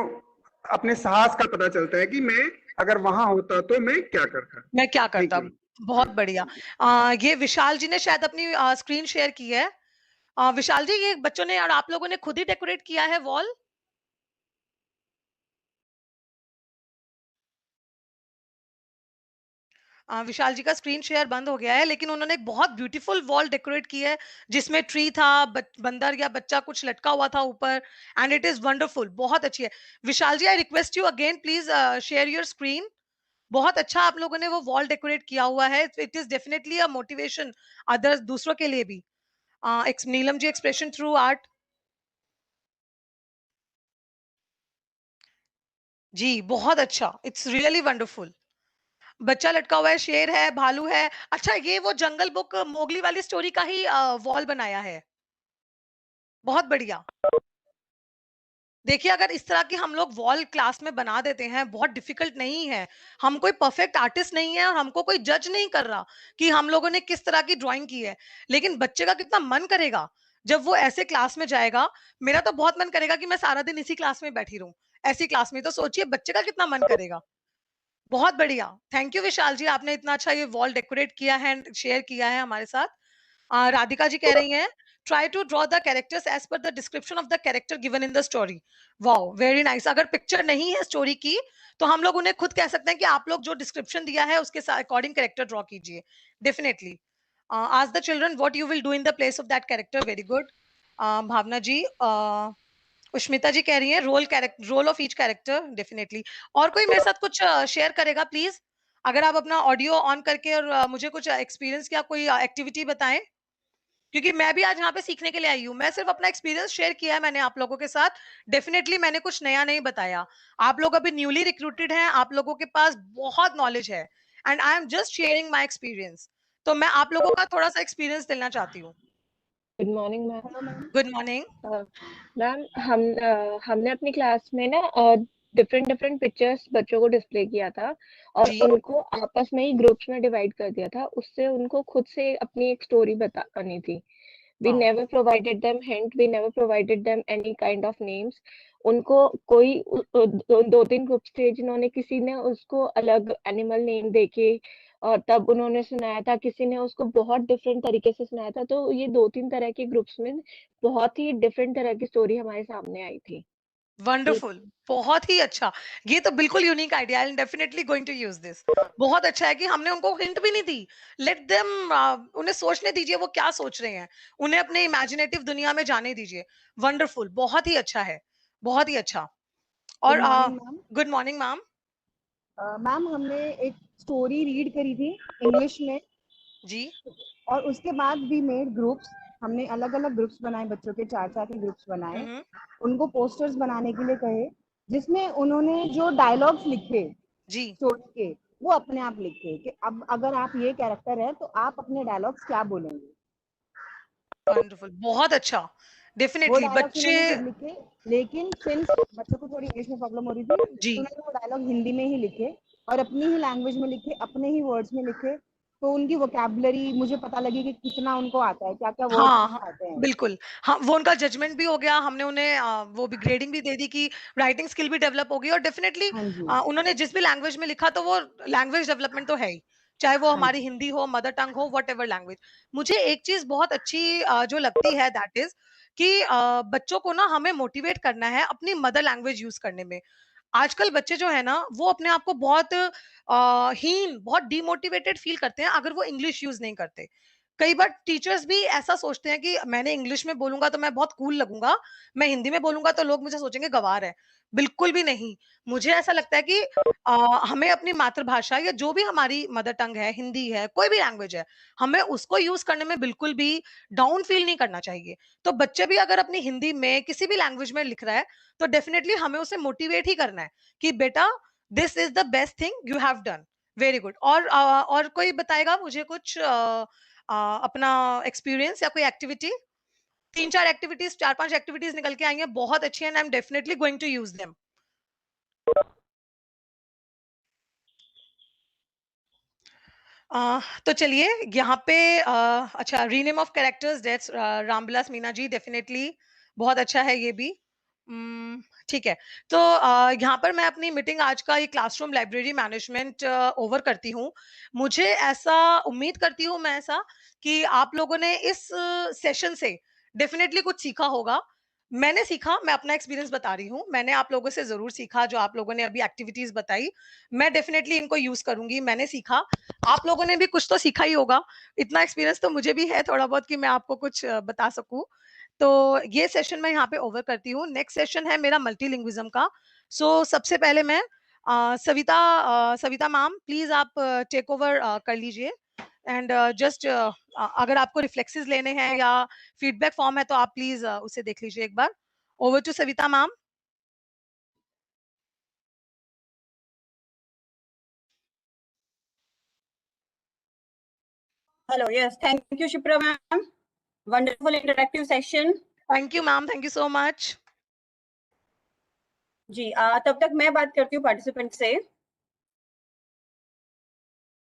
अपने साहस का पता चलता है कि मैं अगर वहां होता तो मैं क्या करता। मैं क्या थैंक करता। यू। बहुत बढ़िया। ये विशाल जी ने शायद अपनी स्क्रीन शेयर की है। विशाल जी, ये बच्चों ने और आप लोगों ने खुद ही डेकोरेट किया है वॉल? विशाल जी का स्क्रीन शेयर बंद हो गया है, लेकिन उन्होंने एक बहुत ब्यूटीफुल वॉल डेकोरेट की है, जिसमें ट्री था, बंदर या बच्चा कुछ लटका हुआ था ऊपर, एंड इट इज वंडरफुल, बहुत अच्छी है। Vishal ji, I request you again, please share your screen. बहुत अच्छा आप लोगों ने वो वॉल डेकोरेट किया हुआ है। It is definitely a motivation other, दूसरों के लिए भी। Neelam ji, expression through art. जी, बहुत अच्छा, इट्स रियली वंडरफुल। बच्चा लटका हुआ है, शेर है, भालू है। अच्छा, ये वो जंगल बुक मोगली वाली स्टोरी का ही वॉल बनाया है। बहुत बढ़िया। देखिए, अगर इस तरह की हम लोग वॉल क्लास में बना देते हैं, बहुत डिफिकल्ट नहीं है। हम कोई परफेक्ट आर्टिस्ट नहीं है और हमको कोई जज नहीं कर रहा कि हम लोगों ने किस तरह की ड्राइंग की है। लेकिन बच्चे का कितना मन करेगा जब वो ऐसे क्लास में जाएगा। मेरा तो बहुत मन करेगा कि मैं सारा दिन इसी क्लास में बैठी रहूं, ऐसी क्लास में। तो सोचिए बच्चे का कितना मन करेगा। बहुत बढ़िया, थैंक यू विशाल जी, आपने इतना अच्छा ये वॉल डेकोरेट किया है एंड शेयर किया है हमारे साथ। राधिका जी कह रही हैं, try to draw the characters as per the description of the character given in the story. Wow, very nice. अगर पिक्चर नहीं है स्टोरी की, तो हम लोग उन्हें खुद कह सकते हैं कि आप लोग जो डिस्क्रिप्शन दिया है उसके अकॉर्डिंग कैरेक्टर ड्रॉ कीजिए। Definitely ask the children what you will do in the place of that character. Very good. Bhavna ji, Ushmita ji कह रही हैं, role of each character, definitely. और कोई मेरे साथ कुछ शेयर करेगा प्लीज? अगर आप अपना ऑडियो ऑन करके और मुझे कुछ एक्सपीरियंस या कोई एक्टिविटी बताएं, क्योंकि मैं भी आज यहाँ पे सीखने के लिए आई हूँ। मैं सिर्फ अपना एक्सपीरियंस शेयर किया है मैंने आप लोगों के साथ। डेफिनेटली मैंने कुछ नया नहीं बताया। आप लोग अभी न्यूली रिक्रूटेड हैं, आप लोगों के पास बहुत नॉलेज है, and I am just sharing my experience. तो मैं आप लोगों का थोड़ा सा एक्सपीरियंस देना चाहती हूँ। Good morning ma'am. Hello ma'am. Good morning. Ma'am हमने अपनी क्लास में ना डिफरेंट डिफरेंट पिक्चर्स बच्चों को डिस्प्ले किया था और जी उनको आपस में ही ग्रुप्स में डिवाइड कर दिया था। उससे उनको खुद से अपनी एक स्टोरी बतानी थी। We Wow. never provided them hint, we never provided them any kind of names. उनको कोई 2-3 ग्रुप्स थे जिन्होंने, किसी ने उसको अलग एनिमल नेम देके और तब उन्होंने सुनाया था, किसी ने उसको बहुत डिफरेंट तरीके से सुनाया था। तो ये 2-3 तरह के ग्रुप्स में बहुत ही डिफरेंट तरह की स्टोरी हमारे सामने आई थी। वंडरफुल, बहुत ही अच्छा। ये तो बिल्कुल unique idea, I am definitely going to use this. बहुत अच्छा है कि हमने उनको हिंट भी नहीं दी। लेट देम, उन्हें सोचने दीजिए वो क्या सोच रहे हैं, उन्हें अपने इमेजिनेटिव दुनिया में जाने दीजिए। वंडरफुल, बहुत ही अच्छा है, बहुत ही अच्छा। और good morning ma'am. Good morning ma'am. Ma'am हमने एक स्टोरी रीड करी थी इंग्लिश में जी। और उसके बाद वी मेड ग्रुप्स। हमने अलग अलग ग्रुप्स बनाए, बच्चों के 4-4 के ग्रुप्स बनाए, हम्म। उनको पोस्टर्स बनाने के लिए कहे, जिसमें उन्होंने जो डायलॉग्स लिखे जी। स्टोरी के वो अपने आप लिखे कि अब अगर आप ये कैरेक्टर है तो आप अपने डायलॉग्स क्या बोलेंगे। वंडरफुल, बहुत अच्छा। वो डेफिनेटली डायलॉग्स बच्चे। उन्होंने खुद लिखे, लेकिन सिंस बच्चों को थोड़ी इंग्लिश में प्रॉब्लम हो रही थी जी। तो उन्होंने वो डायलॉग हिंदी में ही लिखे और अपनी ही लैंग्वेज में लिखे, अपने ही वर्ड्स में लिखे। तो उनकी वोकैबुलरी मुझे पता लगी कि कितना उनको आता है, क्या क्या हाँ, वर्ड्स हाँ, आते हैं। बिल्कुल। हाँ, वो उनका जजमेंट भी हो गया, हमने उन्हें वो भी ग्रेडिंग भी दे दी कि राइटिंग स्किल भी डेवलप हो गई और डेफिनिटली हाँ जी, उन्होंने जिस भी लैंग्वेज में लिखा तो वो लैंग्वेज डेवलपमेंट तो है ही। चाहे वो हाँ हमारी जी, हिंदी हो, मदर टंग हो, व्हाटएवर लैंग्वेज। मुझे एक चीज़ बहुत अच्छी जो लगती है दैट इज़ कि बच्चों को ना हमें मोटिवेट करना है अपनी मदर लैंग्वेज यूज़ करने में। आजकल बच्चे जो है ना वो अपने आप को बहुत हीन, बहुत डिमोटिवेटेड फील करते हैं अगर वो इंग्लिश यूज नहीं करते। कई बार टीचर्स भी ऐसा सोचते हैं कि मैंने इंग्लिश में बोलूंगा तो मैं बहुत कूल लगूंगा, मैं हिंदी में बोलूंगा तो लोग मुझे सोचेंगे गवार है। बिल्कुल भी नहीं। मुझे ऐसा लगता है कि हमें अपनी मातृभाषा या जो भी हमारी मदर टंग है, हिंदी है, कोई भी लैंग्वेज है, हमें उसको यूज करने में बिल्कुल भी डाउन फील नहीं करना चाहिए। तो बच्चे भी अगर अपनी हिंदी में किसी भी लैंग्वेज में लिख रहा है तो डेफिनेटली हमें उसे मोटिवेट ही करना है कि बेटा this is the best thing you have done, very good. और कोई बताएगा मुझे कुछ अपना एक्सपीरियंस या कोई एक्टिविटी? 3-4 एक्टिविटीज, 4-5 एक्टिविटीज निकल के आई हैं, बहुत अच्छी हैं, I am definitely going to use them. तो चलिए यहाँ पे अच्छा, rename of characters, that's Ramvilas Meena ji, definitely बहुत अच्छा है ये भी। ठीक है। तो यहाँ पर मैं अपनी मीटिंग आज का ये क्लासरूम लाइब्रेरी मैनेजमेंट ओवर करती हूँ। मुझे ऐसा उम्मीद करती हूँ मैं ऐसा कि आप लोगों ने इस सेशन से डेफिनेटली कुछ सीखा होगा। मैंने सीखा, मैं अपना एक्सपीरियंस बता रही हूँ, मैंने आप लोगों से जरूर सीखा जो आप लोगों ने अभी एक्टिविटीज बताई। मैं डेफिनेटली इनको यूज करूंगी। मैंने सीखा, आप लोगों ने भी कुछ तो सीखा ही होगा। इतना एक्सपीरियंस तो मुझे भी है थोड़ा बहुत कि मैं आपको कुछ बता सकूं। तो ये सेशन मैं यहाँ पे ओवर करती हूँ। नेक्स्ट सेशन है मेरा मल्टीलिंग्विज्म का। सो सबसे पहले मैं सविता मैम, प्लीज आप टेक ओवर कर लीजिए। एंड जस्ट अगर आपको रिफ्लेक्सेस लेने हैं या फीडबैक फॉर्म है तो आप प्लीज उसे देख लीजिए एक बार। Over to Savita ma'am. Hello, yes, thank you, Shipra ma'am. Wonderful interactive session. Thank you ma'am, thank you so much. जी, तब तक मैं बात करती हूँ पार्टिसिपेंट से।